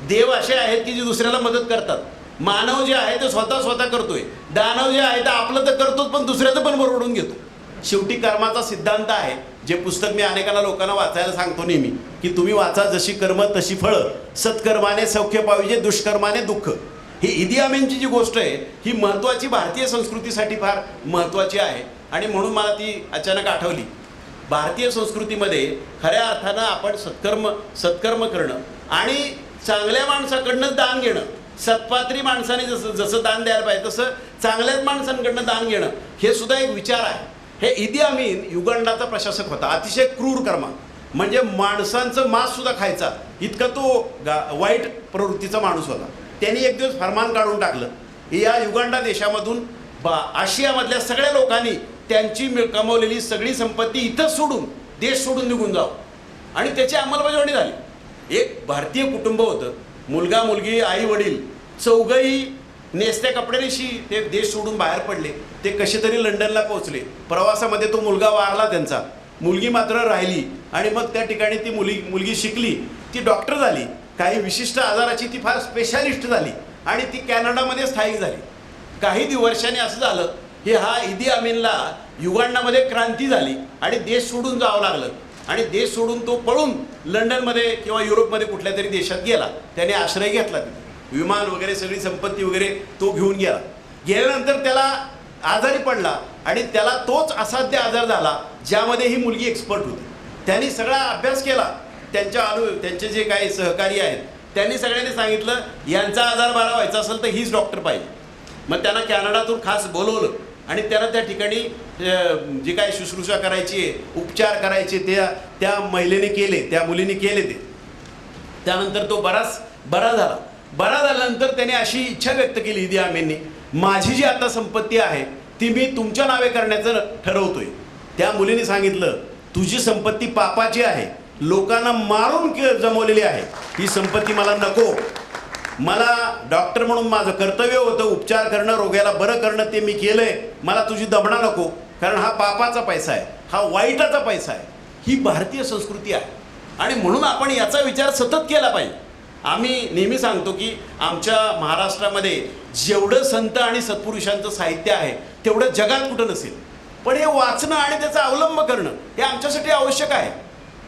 देव असे आहेत की जे दुसऱ्याला मदत करतात, मानव जे आहे ते स्वतः करतोय, दानव जे आहे ते आपलं तर करतोच पण दुसऱ्याचं पण बरोबरून घेतो. शेवटी कर्माचा सिद्धांत आहे. जे पुस्तक मी अनेकांना लोकांना वाचायला सांगतो नेहमी की तुम्ही वाचा, जशी कर्म तशी फळं, सत्कर्माने सौख्य पाहिजे, दुष्कर्माने दुःख. ही इदी अमीनची जी गोष्ट आहे ही महत्त्वाची, भारतीय संस्कृतीसाठी फार महत्त्वाची आहे. आणि म्हणून मला ती अचानक आठवली. भारतीय संस्कृतीमध्ये खऱ्या अर्थानं आपण सत्कर्म करणं आणि चांगल्या माणसाकडनं दान घेणं, सत्पात्री माणसाने जसं दान द्यायला पाहिजे तसं चांगल्याच माणसांकडनं दान घेणं हे सुद्धा एक विचार आहे. हे इदी अमीन युगांडाचा प्रशासक होता. अतिशय क्रूर कर्मा, म्हणजे माणसांचं मांस सुद्धा खायचा इतका तो वाईट प्रवृत्तीचा माणूस होता. त्यांनी एक दिवस फरमान काढून टाकलं, या युगांडा देशामधून आशियामधल्या सगळ्या लोकांनी त्यांची कमवलेली सगळी संपत्ती इथंच सोडून, देश सोडून निघून जावं. आणि त्याची अंमलबजावणी झाली. एक भारतीय कुटुंब होतं, मुलगा, मुलगी, आई वडील चौघही नेसत्या कपड्याशी ते देश सोडून बाहेर पडले. ते कसे तरी लंडनला पोहोचले. प्रवासामध्ये तो मुलगा वारला त्यांचा, मुलगी मात्र राहिली. आणि मग त्या ठिकाणी ती मुलगी शिकली, ती डॉक्टर झाली, काही विशिष्ट आजाराची ती फार स्पेशालिस्ट झाली आणि ती कॅनडामध्ये स्थायिक झाली. काही वर्षांनी असं झालं की हा इदी अमीनला युगांडामध्ये क्रांती झाली आणि देश सोडून जावं लागलं. आणि देश सोडून तो पळून लंडनमध्ये किंवा युरोपमध्ये कुठल्या तरी देशात गेला. त्याने आश्रय घेतला, तिथे विमान वगैरे सगळी संपत्ती वगैरे तो घेऊन गेल्यानंतर त्याला आजारी पडला आणि त्याला तोच असाध्य आजार झाला ज्यामध्ये ही मुलगी एक्सपर्ट होती. त्यांनी सगळा अभ्यास केला. त्यांचे जे काही सहकारी आहेत त्यांनी सगळ्यांनी सांगितलं यांचा आजार बरा व्हायचा असेल तर हीच डॉक्टर पाहिजे. मग त्यांना कॅनडातून खास बोलवलं आणि त्यांना त्या ठिकाणी जी काही शुश्रूषा करायची आहे, उपचार करायचे त्या महिलेने केले, त्या मुलीने केले. ते त्यानंतर तो बरा झाला. बरा झाल्यानंतर त्याने अशी इच्छा व्यक्त केली इदी अमीनने, माझी जी आता संपत्ती आहे ती मी तुमच्या नावे करण्याचं ठरवतोय. त्या मुलीने सांगितलं तुझी संपत्ती पापाची आहे, लोकांना मारून जमवलेली आहे, ही संपत्ती मला नको. मला डॉक्टर म्हणून माझं कर्तव्य होतं उपचार करणं, रोग्याला बरं करणं, ते मी केलंय. मला तुझी दमडा नको, कारण हा पापाचा पैसा आहे, हा वाईटाचा पैसा आहे. ही भारतीय संस्कृती आहे आणि म्हणून आपण याचा विचार सतत केला पाहिजे. आम्ही नेहमी सांगतो की आमच्या महाराष्ट्रामध्ये जेवढं संत आणि सत्पुरुषांचं साहित्य आहे तेवढं जगात कुठं नसेल. पण हे वाचणं आणि त्याचा अवलंब करणं हे आमच्यासाठी आवश्यक आहे.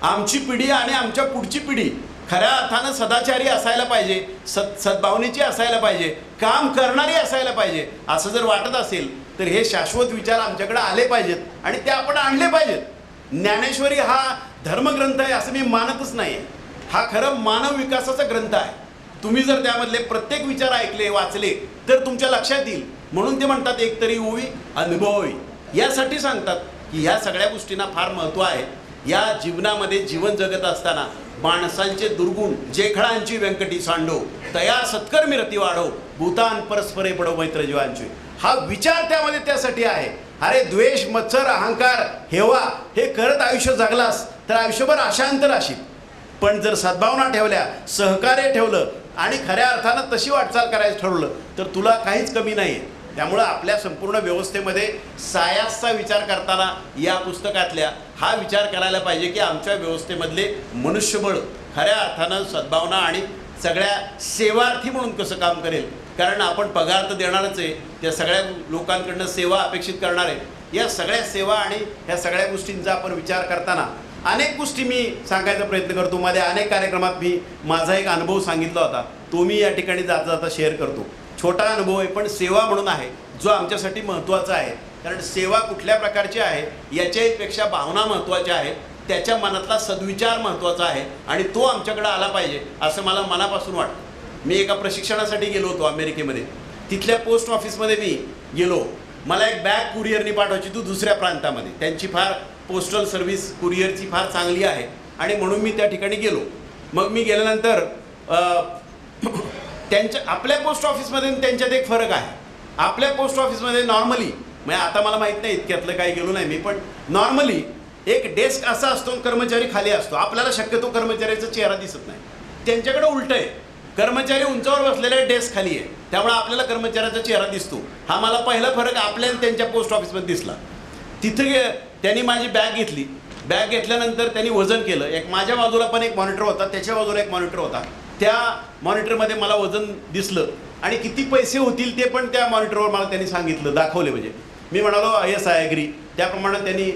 आमची पिढी आणि आमच्या पुढची पिढी खऱ्या अर्थानं सदाचारी असायला पाहिजे, सद्भावनेची असायला पाहिजे, काम करणारी असायला पाहिजे. असं जर वाटत असेल तर हे शाश्वत विचार आमच्याकडे आले पाहिजेत आणि ते आपण आणले पाहिजेत. ज्ञानेश्वरी हा धर्मग्रंथ आहे असं मी मानतच नाही. हा खरं मानव विकासाचा ग्रंथ आहे. तुम्ही जर त्यामधले प्रत्येक विचार ऐकले, वाचले तर तुमच्या लक्षात येईल. म्हणून ते म्हणतात एकतरी ओवी अनुभवी. यासाठी सांगतात की ह्या सगळ्या गोष्टींना फार महत्त्व आहे. या जीवनामध्ये जीवन जगत असताना माणसांचे दुर्गुण जेखळांची व्यंकटी सांडो, तया सत्कर्मी रती वाढो, भूतान परस्परे पडो मैत्र जीवांचे. हा विचार त्यामध्ये त्यासाठी आहे अरे द्वेष, मत्सर, अहंकार, हेवा हे करत आयुष्य जगलास तर आयुष्यभर अशांत राहशील. पण जर सद्भावना ठेवल्या, सहकार्य ठेवलं आणि खऱ्या अर्थानं तशी वाटचाल करायचं ठरवलं तर तुला काहीच कमी नाही आहे. त्यामुळं आपल्या संपूर्ण व्यवस्थेमध्ये सायासचा विचार करताना या पुस्तकातल्या हा विचार करायला पाहिजे की आमच्या व्यवस्थेमधले मनुष्यबळ खऱ्या अर्थानं सद्भावना आणि सगळ्या सेवार्थी म्हणून कसं काम करेल. कारण आपण पगार तर देणारच आहे, त्या सगळ्या लोकांकडनं सेवा अपेक्षित करणार आहे. या सगळ्या सेवा आणि ह्या सगळ्या गोष्टींचा आपण विचार करताना अनेक गोष्टी मी सांगायचा प्रयत्न करतो. मध्ये अनेक कार्यक्रमात मी माझा एक अनुभव सांगितला होता, तो मी या ठिकाणी जाता जाता शेअर करतो. छोटा अनुभव आहे पण सेवा म्हणून आहे, जो आमच्यासाठी महत्त्वाचा आहे. कारण सेवा कुठल्या प्रकारची आहे याच्यापेक्षा भावना महत्त्वाच्या आहेत, त्याच्या मनातला सद्विचार महत्त्वाचा आहे आणि तो आमच्याकडे आला पाहिजे असं मला मनापासून वाटतं. मी एका प्रशिक्षणासाठी गेलो होतो अमेरिकेमध्ये. तिथल्या पोस्ट ऑफिसमध्ये मी गेलो. मला एक बॅग कुरिअरनी पाठवायची तू दुसऱ्या प्रांतामध्ये. त्यांची फार पोस्टल सर्व्हिस कुरिअरची फार चांगली आहे आणि म्हणून मी त्या ठिकाणी गेलो. मग मी गेल्यानंतर त्यांच्या आपल्या पोस्ट ऑफिसमध्ये त्यांच्यात एक फरक आहे. आपल्या पोस्ट ऑफिसमध्ये नॉर्मली म्हणजे आता मला माहीत नाही इतक्यातलं काही गेलो नाही मी, पण नॉर्मली एक डेस्क असा असतो कर्मचारी खाली असतो. आपल्याला शक्यतो कर्मचाऱ्याचा चेहरा दिसत नाही. त्यांच्याकडे उलटं आहे, कर्मचारी उंचावर बसलेले डेस्क खाली आहे, त्यामुळे आपल्याला कर्मचाऱ्याचा चेहरा दिसतो. हा मला पहिला फरक आपल्या त्यांच्या पोस्ट ऑफिसमध्ये दिसला. तिथे त्यांनी माझी बॅग घेतली. बॅग घेतल्यानंतर त्यांनी वजन केलं. एक माझ्या बाजूला पण एक मॉनिटर होता, त्याच्या बाजूला एक मॉनिटर होता. त्या मॉनिटरमध्ये मला वजन दिसलं आणि किती पैसे होतील ते पण त्या मॉनिटरवर मला त्यांनी सांगितलं, दाखवले. म्हणजे मी म्हणालो येस आय ॲग्री. त्याप्रमाणे त्यांनी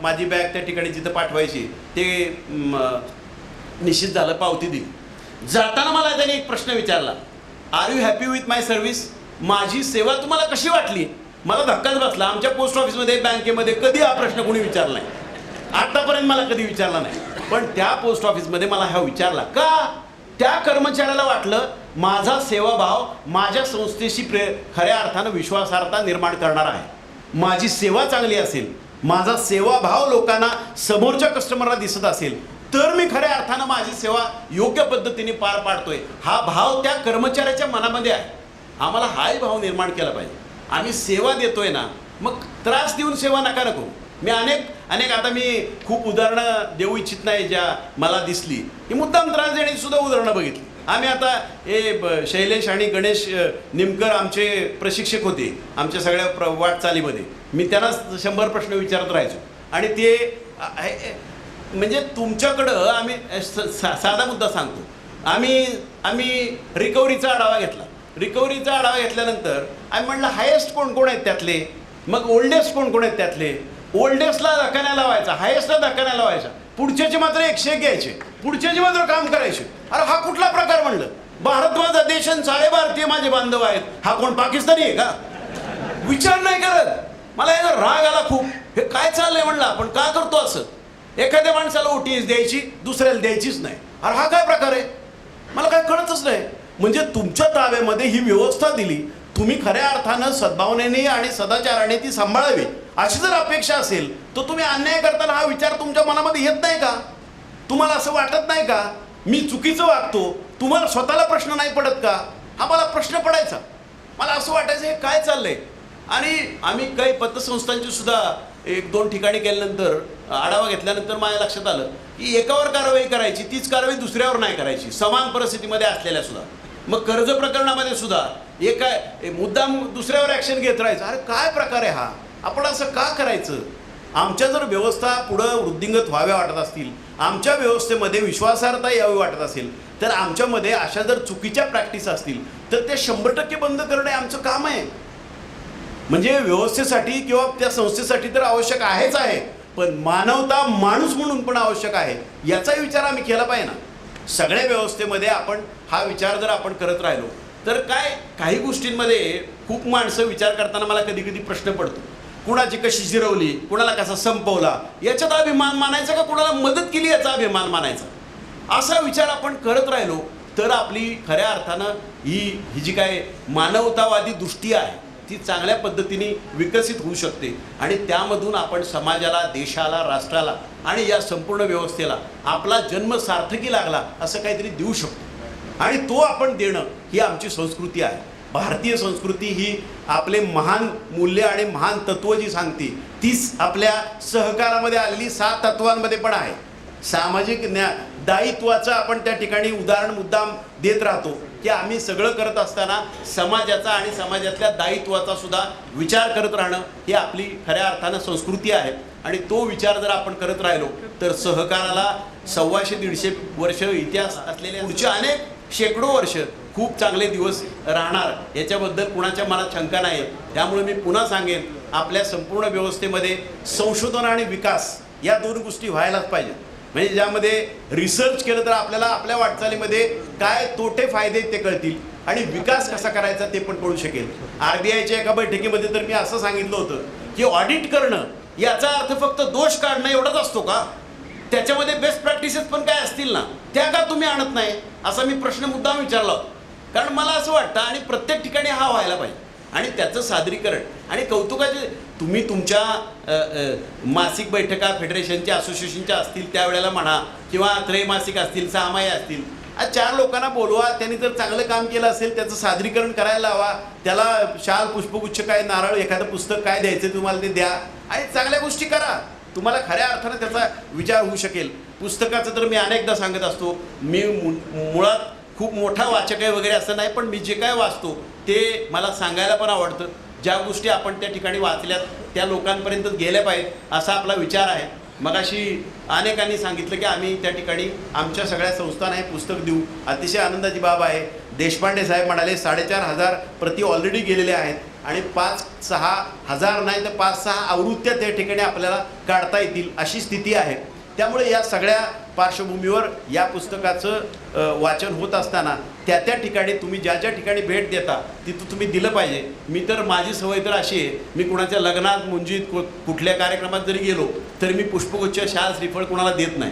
माझी बॅग त्या ठिकाणी जिथं पाठवायची ते निश्चित झालं, पावती दिली. जाताना मला त्यांनी एक प्रश्न विचारला, are you happy with my service? माझी सेवा तुम्हाला कशी वाटली? मला धक्काच बसला. आमच्या पोस्ट ऑफिसमध्ये बँकेमध्ये कधी हा प्रश्न कोणी विचारला नाही, आतापर्यंत मला कधी विचारला नाही. पण त्या पोस्ट ऑफिसमध्ये मला हा विचारला का? त्या कर्मचाऱ्याला वाटलं माझा सेवाभाव माझ्या संस्थेशी खऱ्या अर्थानं विश्वासार्हता निर्माण करणार आहे. माझी सेवा चांगली असेल, माझा सेवाभाव लोकांना समोरच्या कस्टमरला दिसत असेल तर मी खऱ्या अर्थानं माझी सेवा योग्य पद्धतीने पार पाडतोय. हा भाव त्या कर्मचाऱ्याच्या मनामध्ये आहे. आम्हाला हाही भाव निर्माण केला पाहिजे. आम्ही सेवा देतोय ना, मग त्रास देऊन सेवा नका करू. मी अनेक आता मी खूप उदाहरणं देऊ इच्छित नाही ज्या मला दिसली. ही मुद्दाम त्रास देण्याची सुद्धा उदाहरणं बघितली. आम्ही आता हे शैलेश आणि गणेश निमकर आमचे प्रशिक्षक होते आमच्या सगळ्या वाटचालीमध्ये. मी त्यांना 100 प्रश्न विचारत राहायचो आणि ते म्हणजे तुमच्याकडं आम्ही साधा मुद्दा सांगतो. आम्ही रिकव्हरीचा आढावा घेतला. रिकव्हरीचा आढावा घेतल्यानंतर आम्ही म्हटलं हायेस्ट कोण आहेत त्यातले, मग ओल्डेस्ट कोण आहेत त्यातले. ओल्डेस्टला धक्का नाही लावायचा, हायेस्टला धक्का नाही लावायचा. पुढच्याचे मात्र 101 घ्यायचे, पुढच्याचे मात्र काम करायचे. अरे हा कुठला प्रकार म्हणलं? भारत माझा देश आणि सारे भारतीय माझे बांधव आहेत. हा कोण पाकिस्तानी आहे का? विचार नाही करत. मला याचा राग आला खूप. हे काय चाललंय म्हणलं, आपण का करतो असं? एखाद्या माणसाला OTS द्यायची, दुसऱ्याला द्यायचीच नाही. अरे हा काय प्रकार आहे? मला काय कळतच नाही. म्हणजे तुमच्या ताब्यामध्ये ही व्यवस्था दिली, तुम्ही खऱ्या अर्थानं सद्भावनेने आणि सदाचाराने ती सांभाळावी अशी जर अपेक्षा असेल तर तुम्ही अन्याय करताना हा विचार तुमच्या मनामध्ये येत नाही का? तुम्हाला असं वाटत नाही का मी चुकीचं वागतो? तुम्हाला स्वतःला प्रश्न नाही पडत का? हा मला प्रश्न पडायचा. मला असं वाटायचं हे काय चाललंय. आणि आम्ही काही पतसंस्थांची सुद्धा 1-2 ठिकाणी केल्यानंतर आढावा घेतल्यानंतर माझ्या लक्षात आलं की एकावर कारवाई करायची, तीच कारवाई दुसऱ्यावर नाही करायची, समान परिस्थितीमध्ये असलेल्या सुद्धा. मग कर्ज प्रकरणामध्ये सुद्धा मुद्दाम दुसऱ्यावर ॲक्शन घेत राहायचं. अरे काय प्रकार आहे हा? आपण असं का करायचं? आमच्या जर व्यवस्था पुढं वृद्धिंगत व्हाव्या वाटत असतील, आमच्या व्यवस्थेमध्ये विश्वासार्हता यावी वाटत असेल तर आमच्यामध्ये अशा जर चुकीच्या प्रॅक्टिस असतील तर ते 100% बंद करणे आमचं काम आहे. म्हणजे व्यवस्थेसाठी किंवा त्या संस्थेसाठी तर आवश्यक आहेच आहे, पण मानवता माणूस म्हणून पण आवश्यक आहे याचाही विचार आम्ही केला पाहिजे ना. सगळ्या व्यवस्थेमध्ये आपण हा विचार जर आपण करत राहिलो तर काही गोष्टींमध्ये खूप माणसं विचार करताना मला कधी कधी प्रश्न पडतो, कुणाची कशी जिरवली, कुणाला कसा संपवला याच्यात अभिमान मानायचा का कुणाला मदत केली याचा अभिमान मानायचा? असा विचार आपण करत राहिलो तर आपली खऱ्या अर्थानं ही जी काय मानवतावादी दृष्टी आहे ती चांगल्या पद्धतीने विकसित होऊ शकते आणि त्यामधून आपण समाजाला, देशाला, राष्ट्राला आणि या संपूर्ण व्यवस्थेला आपला जन्म सार्थकी लागला असं काहीतरी देऊ शकतो. आणि तो आपण देणं ही आमची संस्कृती आहे. भारतीय संस्कृती ही आपले महान मूल्य आणि महान तत्व जी सांगते तीच आपल्या सहकारामध्ये आलेली 7 तत्वांमध्ये पण आहे. सामाजिक दायित्वाचं आपण त्या ठिकाणी उदाहरण मुद्दाम देत राहतो की आम्ही सगळं करत असताना समाजाचा आणि समाजातल्या दायित्वाचा सुद्धा विचार करत राहणं ही आपली खऱ्या अर्थानं संस्कृती आहे. आणि तो विचार जर आपण करत राहिलो तर सहकाराला 125-150 वर्ष इतिहास असलेले पुढचे अनेक शेकडो वर्ष खूप चांगले दिवस राहणार याच्याबद्दल कुणाच्या मनात शंका नाही. त्यामुळे मी पुन्हा सांगेन, आपल्या संपूर्ण व्यवस्थेमध्ये संशोधन आणि विकास या 2 गोष्टी व्हायलाच पाहिजेत. म्हणजे ज्यामध्ये रिसर्च केलं तर आपल्याला आपल्या वाटचालीमध्ये काय तोटे फायदे ते कळतील आणि विकास कसा करायचा ते पण कळू शकेल. RBIच्या एका बैठकीमध्ये तर मी असं सांगितलं होतं की ऑडिट करणं याचा अर्थ फक्त दोष काढणं एवढाच असतो का? त्याच्यामध्ये बेस्ट प्रॅक्टिसेस पण काय असतील ना, त्या का तुम्ही आणत नाही असा मी प्रश्न मुद्दाम विचारला होता. कारण मला असं वाटतं आणि प्रत्येक ठिकाणी हा व्हायला पाहिजे आणि त्याचं सादरीकरण आणि कौतुकाचे तुम्ही तुमच्या मासिक बैठका फेडरेशनच्या असोसिएशनच्या असतील त्यावेळेला म्हणा किंवा त्रैमासिक असतील 6 महिने असतील, 4 लोकांना बोलवा, त्यांनी जर चांगलं काम केलं असेल त्याचं सादरीकरण करायला लावा, त्याला शाल पुष्पगुच्छ काय नारळ एखादं पुस्तक काय द्यायचं तुम्हाला ते द्या आणि चांगल्या गोष्टी करा. तुम्हाला खऱ्या अर्थानं त्याचा विचार होऊ शकेल. पुस्तकाचं तर मी अनेकदा सांगत असतो, मी मुळात खूप मोठा वाचक आहे वगैरे असं नाही, पण मी जे काय वाचतो ते मला सांगायला पण आवडतं. ज्या गोष्टी आपण त्या ठिकाणी वाचल्यात त्या लोकांपर्यंत गेल्या पाहिजेत असा आपला विचार आहे. मगाशी अनेकांनी सांगितलं की आम्ही त्या ठिकाणी आमच्या सगळ्या संस्थांना हे पुस्तक देऊ. अतिशय आनंदाची बाब आहे. देशपांडे साहेब म्हणाले 4,500 प्रती ऑलरेडी गेलेले आहेत आणि 5-6 हजार नाही तर 5-6 आवृत्त्या त्या ठिकाणी आपल्याला काढता येतील अशी स्थिती आहे. त्यामुळे या सगळ्या पार्श्वभूमीवर या पुस्तकाचं वाचन होत असताना त्या त्या ठिकाणी तुम्ही ज्या ज्या ठिकाणी भेट देता तिथं तुम्ही दिलं पाहिजे. मी तर माझी सवय तर अशी आहे, मी कुणाच्या लग्नात मुंजीत कुठल्या कार्यक्रमात जरी गेलो तर मी पुष्पगुच्छ शाल श्रीफळ कुणाला देत नाही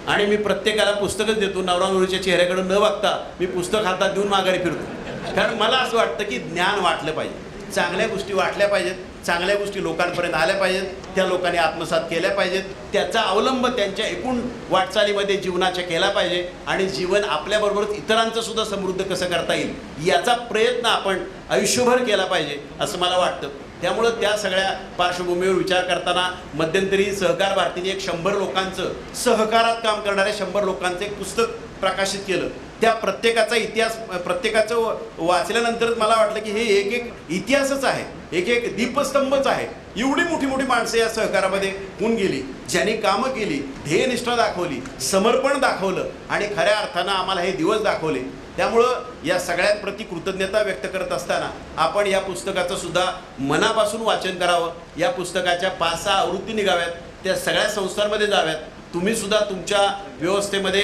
आणि मी प्रत्येकाला पुस्तकच देतो. नवरा नवरीच्या चेहऱ्याकडे न बघता मी पुस्तक हातात देऊन माघारी फिरतो. कारण मला असं वाटतं की ज्ञान वाटलं पाहिजे, चांगल्या गोष्टी वाटल्या पाहिजेत, चांगल्या गोष्टी लोकांपर्यंत आल्या पाहिजेत, त्या लोकांनी आत्मसात केल्या पाहिजेत, त्याचा अवलंब त्यांच्या एकूण वाटचालीमध्ये जीवनाच्या केला पाहिजे आणि जीवन आपल्याबरोबरच इतरांचं सुद्धा समृद्ध कसं करता येईल याचा प्रयत्न आपण आयुष्यभर केला पाहिजे असं मला वाटतं. त्यामुळं त्या सगळ्या पार्श्वभूमीवर विचार करताना मध्यंतरी सहकार भारतीने एक 100 लोकांचं सहकारात काम करणाऱ्या 100 लोकांचं एक पुस्तक प्रकाशित केलं. त्या प्रत्येकाचा इतिहास प्रत्येकाचं वाचल्यानंतरच मला वाटलं की हे एक एक इतिहासच आहे, एक एक दीपस्तंभच आहे. एवढी मोठी मोठी माणसं या सहकारामध्ये होऊन गेली, ज्यांनी कामं केली, ध्येयनिष्ठा दाखवली, समर्पण दाखवलं आणि खऱ्या अर्थानं आम्हाला हे दिवस दाखवले. त्यामुळं या सगळ्यांप्रती कृतज्ञता व्यक्त करत असताना आपण या पुस्तकाचं सुद्धा मनापासून वाचन करावं. या पुस्तकाच्या 5-6 आवृत्ती निघाव्यात, त्या सगळ्या संस्थांमध्ये जाव्यात. तुम्ही सुद्धा तुमच्या व्यवस्थेमध्ये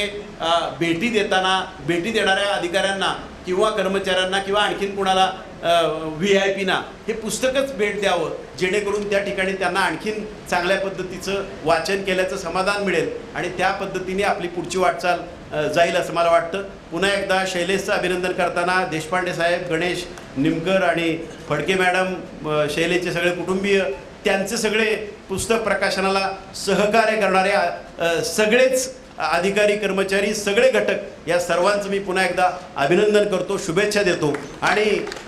भेटी देणाऱ्या अधिकाऱ्यांना किंवा कर्मचाऱ्यांना किंवा आणखीन कुणाला VIP हे पुस्तकच भेट द्यावं, जेणेकरून त्या ठिकाणी त्यांना आणखीन चांगल्या पद्धतीचं वाचन केल्याचं समाधान मिळेल आणि त्या पद्धतीने आपली पुढची वाटचाल जाईल असं मला वाटतं. पुन्हा एकदा शैलेशचं अभिनंदन करताना देशपांडे साहेब, गणेश निमकर आणि फडके मॅडम, शैलेशचे सगळे कुटुंबीय, त्यांचे सगळे पुस्तक प्रकाशनाला सहकार्य करणारे सगळेच अधिकारी, कर्मचारी, सगळे घटक या सर्वांचं मी पुन्हा एकदा अभिनंदन करतो, शुभेच्छा देतो आणि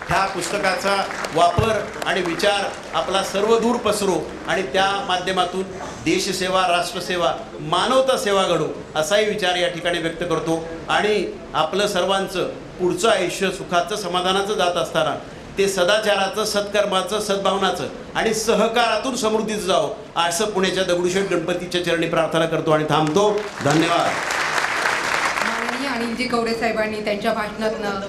ह्या पुस्तकाचा वापर आणि विचार आपला सर्वदूर पसरो आणि त्या माध्यमातून देशसेवा, राष्ट्रसेवा, मानवता सेवा घडो असाही विचार या ठिकाणी व्यक्त करतो आणि आपलं सर्वांचं पुढचं आयुष्य सुखाचं, समाधानाचं जात असताना ते सदाचाराचं, सत्कर्माचं, सद्भावनाचं आणि सहकारातून समृद्धीचं जावं असं पुण्याच्या दगडूशेठ गणपतीच्या चरणी प्रार्थना करतो आणि थांबतो. धन्यवाद. माननीय अनिलजी कवडे साहेबांनी त्यांच्या भाषणातनं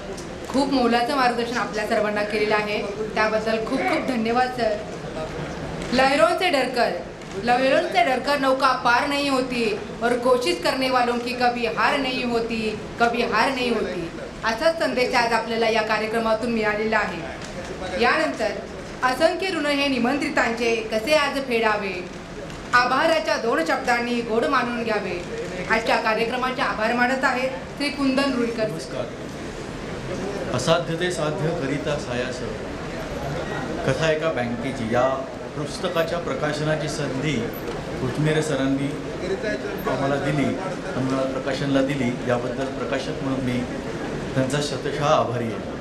खूप मोलाचं मार्गदर्शन आपल्या सर्वांना केलेलं आहे, त्याबद्दल खूप खूप धन्यवाद सर. लहरों से डरकर नौका पार नहीं होती और कोशिश करने वालों की कभी हार नहीं होती, कभी हार नहीं होती असाच संदेश आज आपल्याला या कार्यक्रमातून मिळालेला आहे. यानंतर असंख्य ऋण हे निमंत्रितांचे कसे आज फेडावे, आभाराच्या 2 शब्दांनी गोड मानून घ्यावे. आजच्या कार्यक्रमाचे आभार मानत आहेत श्री कुंदन रुईकर. असाध्य ते साध्य करिता सायास कथा एका बँकेची या पुस्तकाच्या प्रकाशनाची संधी कुचमेरे सरांनी आम्हाला दिली, आम्हाला प्रकाशनला दिली. याबद्दल प्रकाशक म्हणून मी त्यांचा शतशः आभारी आहे.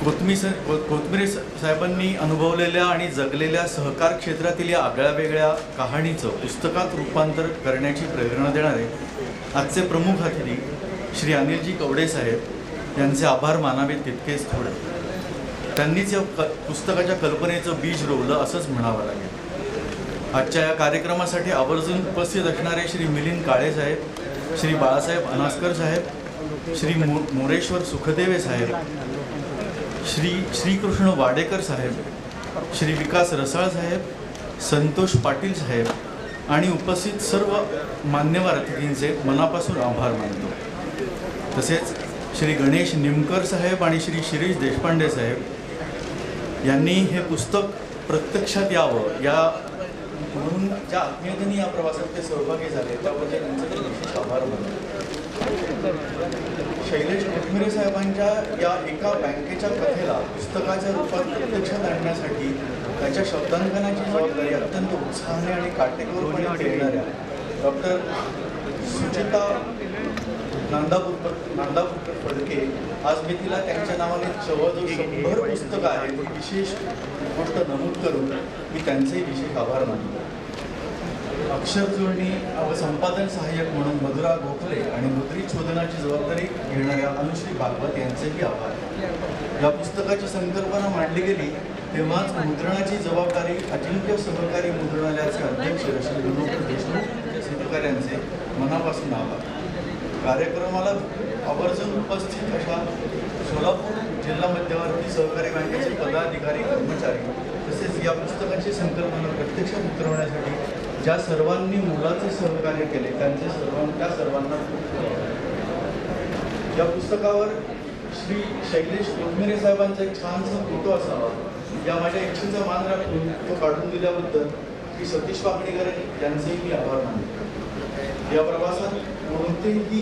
कोथमिरे साहेबांनी अनुभवलेल्या आणि जगलेल्या सहकार क्षेत्रातील या आगळ्या वेगळ्या कहाणीचं पुस्तकात रूपांतर करण्याची प्रेरणा देणारे आजचे प्रमुख अतिथी श्री अनिलजी कवडे साहेब यांचे आभार मानावेत तितकेच थोडे. त्यांनीच या पुस्तकाच्या कल्पनेचं बीज रोवलं असंच म्हणावं लागेल. आजच्या या कार्यक्रमासाठी आवर्जून उपस्थित असणारे श्री मिलिंद काळे साहेब, श्री बाळासाहेब अनास्कर साहेब, श्री मोरेश्वर सुखदेवे साहेब, श्रीकृष्ण वाडेकर साहेब, श्री विकास रसाळ साहेब, संतोष पाटील साहेब आणि उपस्थित सर्व मान्यवर अतिथींचे मनापासून आभार मानतो. तसेच श्री गणेश निमकर साहेब आणि श्री शिरीष देशपांडे साहेब यांनी हे पुस्तक प्रत्यक्षात यावं या म्हणून ज्या आत्मीयतेने या प्रवासात ते सहभागी झाले त्याबद्दल त्यांचे विशेष आभार मानतो. शैलेश कोथमिरे साहेबांच्या या एका बँकेच्या कथेला पुस्तकाच्या रूपात प्रत्यक्षात आणण्यासाठी त्याच्या शब्दांकनाची जबाबदारी अत्यंत उत्साहाने आणि काटेकोरपणे पेलणाऱ्या डॉक्टर सुचिता नांदापूरकर फडके, आज मी तिला त्यांच्या नावाने जवळजवळ 100 पुस्तकं आहेत ही विशेष गोष्ट नमूद करून मी त्यांचेही विशेष आभार मानतो. अक्षर जुळणी व संपादन सहाय्यक म्हणून मधुरा गोखले आणि मुद्रित शोधनाची जबाबदारी घेणाऱ्या अनुश्री भागवत यांचेही आभार. या पुस्तकाची संकल्पना मांडली गेली तेव्हाच मुद्रणाची जबाबदारी अजिंक्य सहकारी मुद्रणालयाचे अध्यक्ष श्री विनोद देशमुख सहकाऱ्यांचे मनापासून आभार. कार्यक्रमाला आवर्जून उपस्थित अशा सोलापूर जिल्हा मध्यवर्ती सहकारी बँकेचे पदाधिकारी कर्मचारी तसेच या पुस्तकाची संकल्पना प्रत्यक्षात उतरवण्यासाठी ज्या सर्वांनी मुलाचे सहकार्य केले त्या सर्वांना या पुस्तकावर श्री शैलेश कोथमिरे साहेबांचा एक छानसा फोटो असावा या माझ्या इच्छेचा मान राखून तो काढून दिल्याबद्दल श्री सतीश पाकणीकर यांचेही मी आभार मानतो. या प्रवासात कोणतेही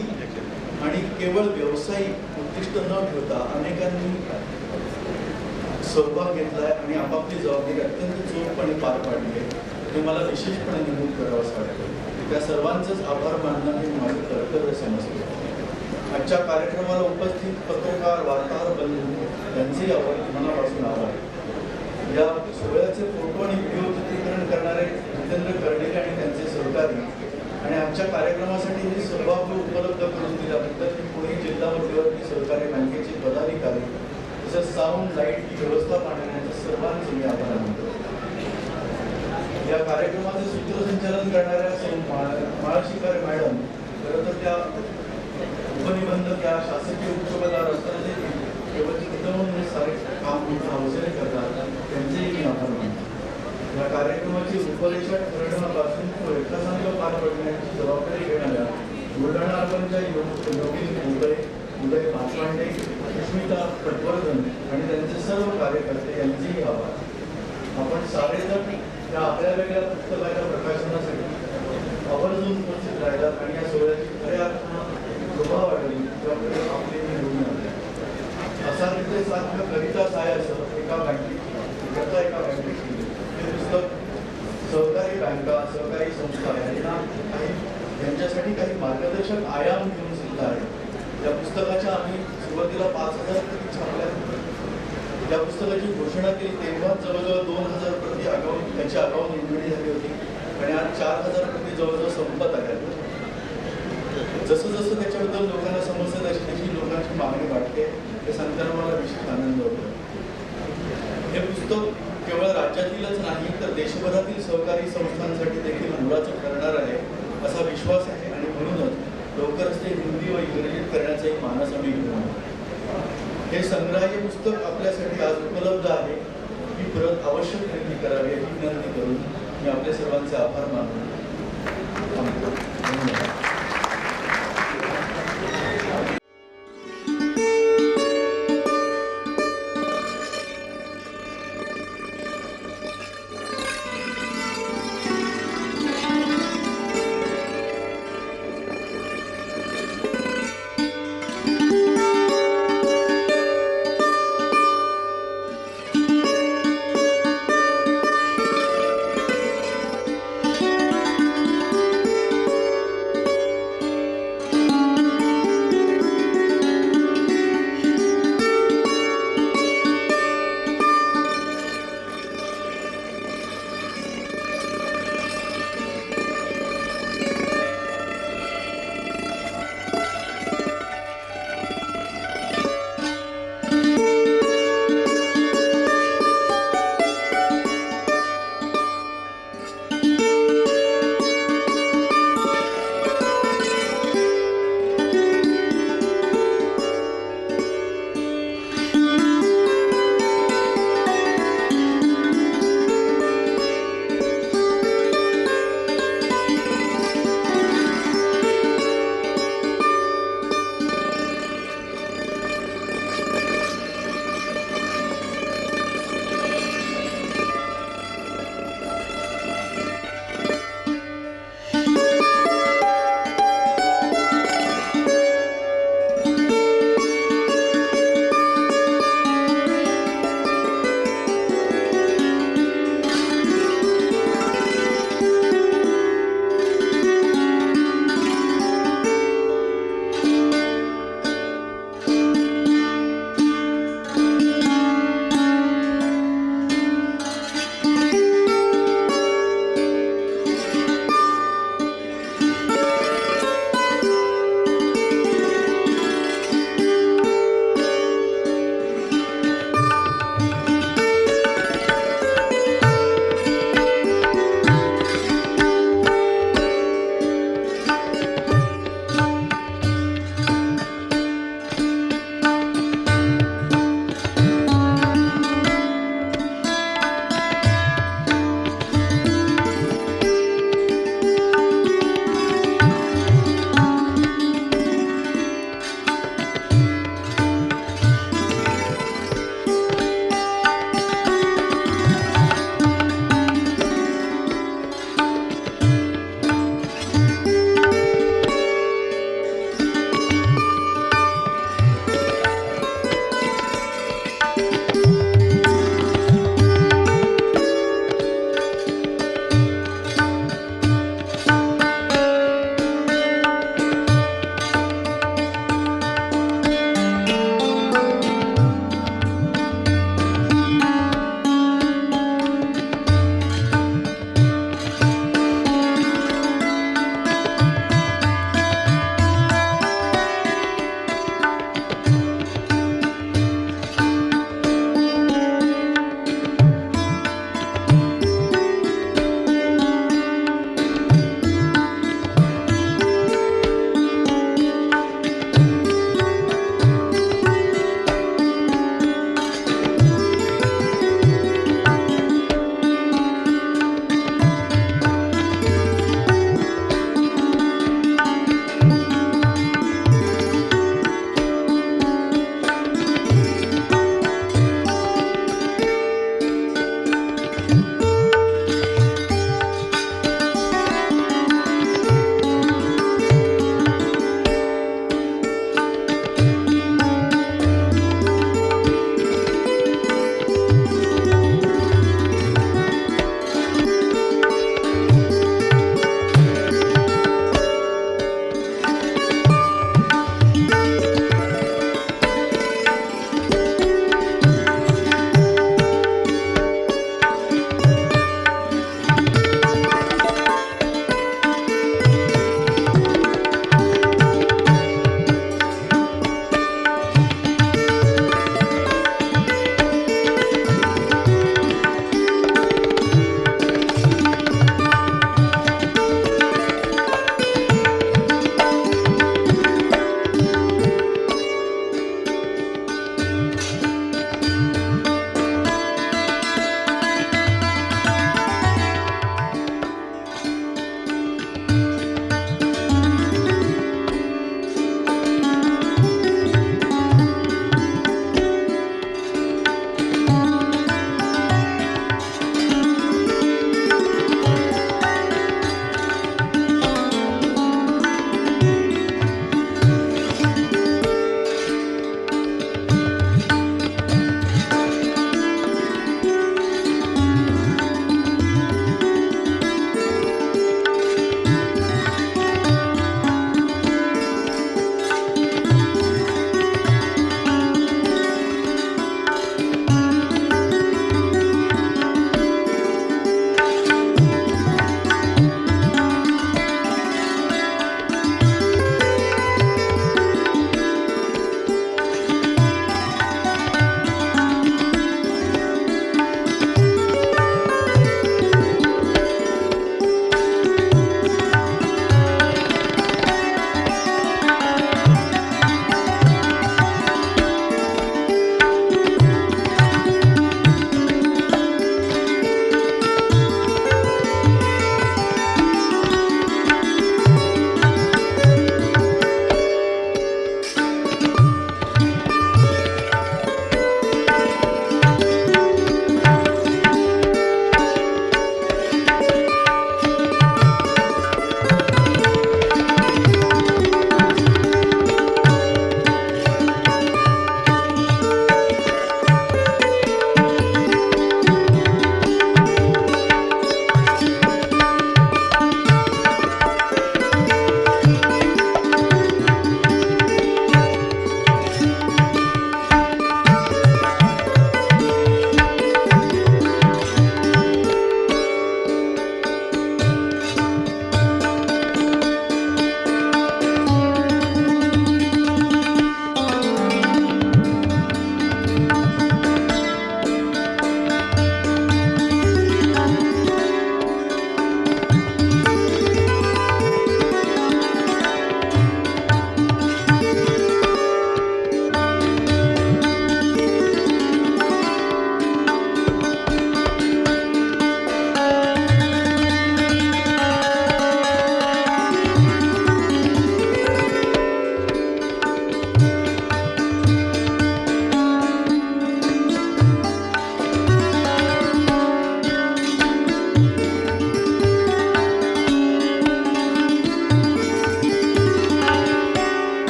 आणि केवळ व्यावसायिक उद्दिष्ट न ठेवता अनेकांनी सहभाग घेतलाय आणि आपापली जबाबदारी अत्यंत चोखपणे पार पाडली आहे हे मला विशेषपणे नमूद करावं असं वाटतं. त्या सर्वांचंच आभार मानणं हे माझं कर्तव्य समजतं. आजच्या कार्यक्रमाला उपस्थित पत्रकार वार्ताहर बंधू यांचेही मनापासून आभार. या सोहळ्याचे फोटो आणि व्हिडिओ चित्रीकरण करणारे जितेंद्र कर्डिले आणि त्यांचे सहकारी आणि आमच्या कार्यक्रमासाठी हे सहभाग उपलब्ध करून दिल्याबद्दल पुणे जिल्हा मध्यवर्ती सहकारी बँकेचे पदाधिकारी तसेच साऊंड लाईट ही व्यवस्था पाहण्याच्या सर्वांचे मी आभार मानतो. या कार्यक्रमाचे सूत्रसंचालन करणाऱ्या महाशिकारी मॅडम खरं तर त्या उपनिबंधक या शासकीय उच्चपदावर असताना केवळ चित्रमन सारे काम हौसले करतात त्यांचेही मी आभार मानतो. या कार्यक्रमाची रूपरेषा ठरवण्यापासून तो यथासांग पार पडण्याची जबाबदारी घेणाऱ्या बुलढाणा अर्बनच्या योगीन मुंबई उदय पाचवांडे, सुष्मिता पटवर्धन आणि त्यांचे सर्व कार्यकर्ते यांचेही आभार. आपण सारेजण या आपल्या वेगळ्या पुस्तकाच्या प्रकाशनासाठी आवर्जून उपस्थित राहिलात आणि या सोहळ्याची खऱ्या अर्थानं शोभा वाढली त्यामुळे आपले निवडून आले. असा तिथे साध्य कविता सायासह एका बँकेची हे पुस्तक सहकारी बँका सहकारी संस्था यांच्यासाठी काही मार्गदर्शक आयाम घेऊन सुद्धा आहे. या पुस्तकाच्या आम्ही सुरुवातीला 5,000 प्रती छापल्या. या पुस्तकाची घोषणा केली तेव्हा जवळजवळ 2,000 प्रती त्याची आगाऊ नोंदणी झाली होती आणि आज 4,000 प्रती जवळजवळ संपत आल्या. जसं जसं त्याच्याबद्दल लोकांना समजतं तशी लोकांची मागणी वाटते हे सांगताना मला विशेष आनंद होतो. हे पुस्तक केवळ राज्यातीलच नाही तर देशभरातील सहकारी संस्थांसाठी देखील मोलाचं ठरणार आहे असा विश्वास आहे आणि म्हणूनच लवकरच ते हिंदी व इंग्रजीत करण्याचाही मानस आम्ही घेऊन हे संग्रहालय पुस्तक आपल्यासाठी आज उपलब्ध आहे. ही परत आवश्यक खरेदी करावी ही विनंती करून मी आपल्या सर्वांचे आभार मानतो.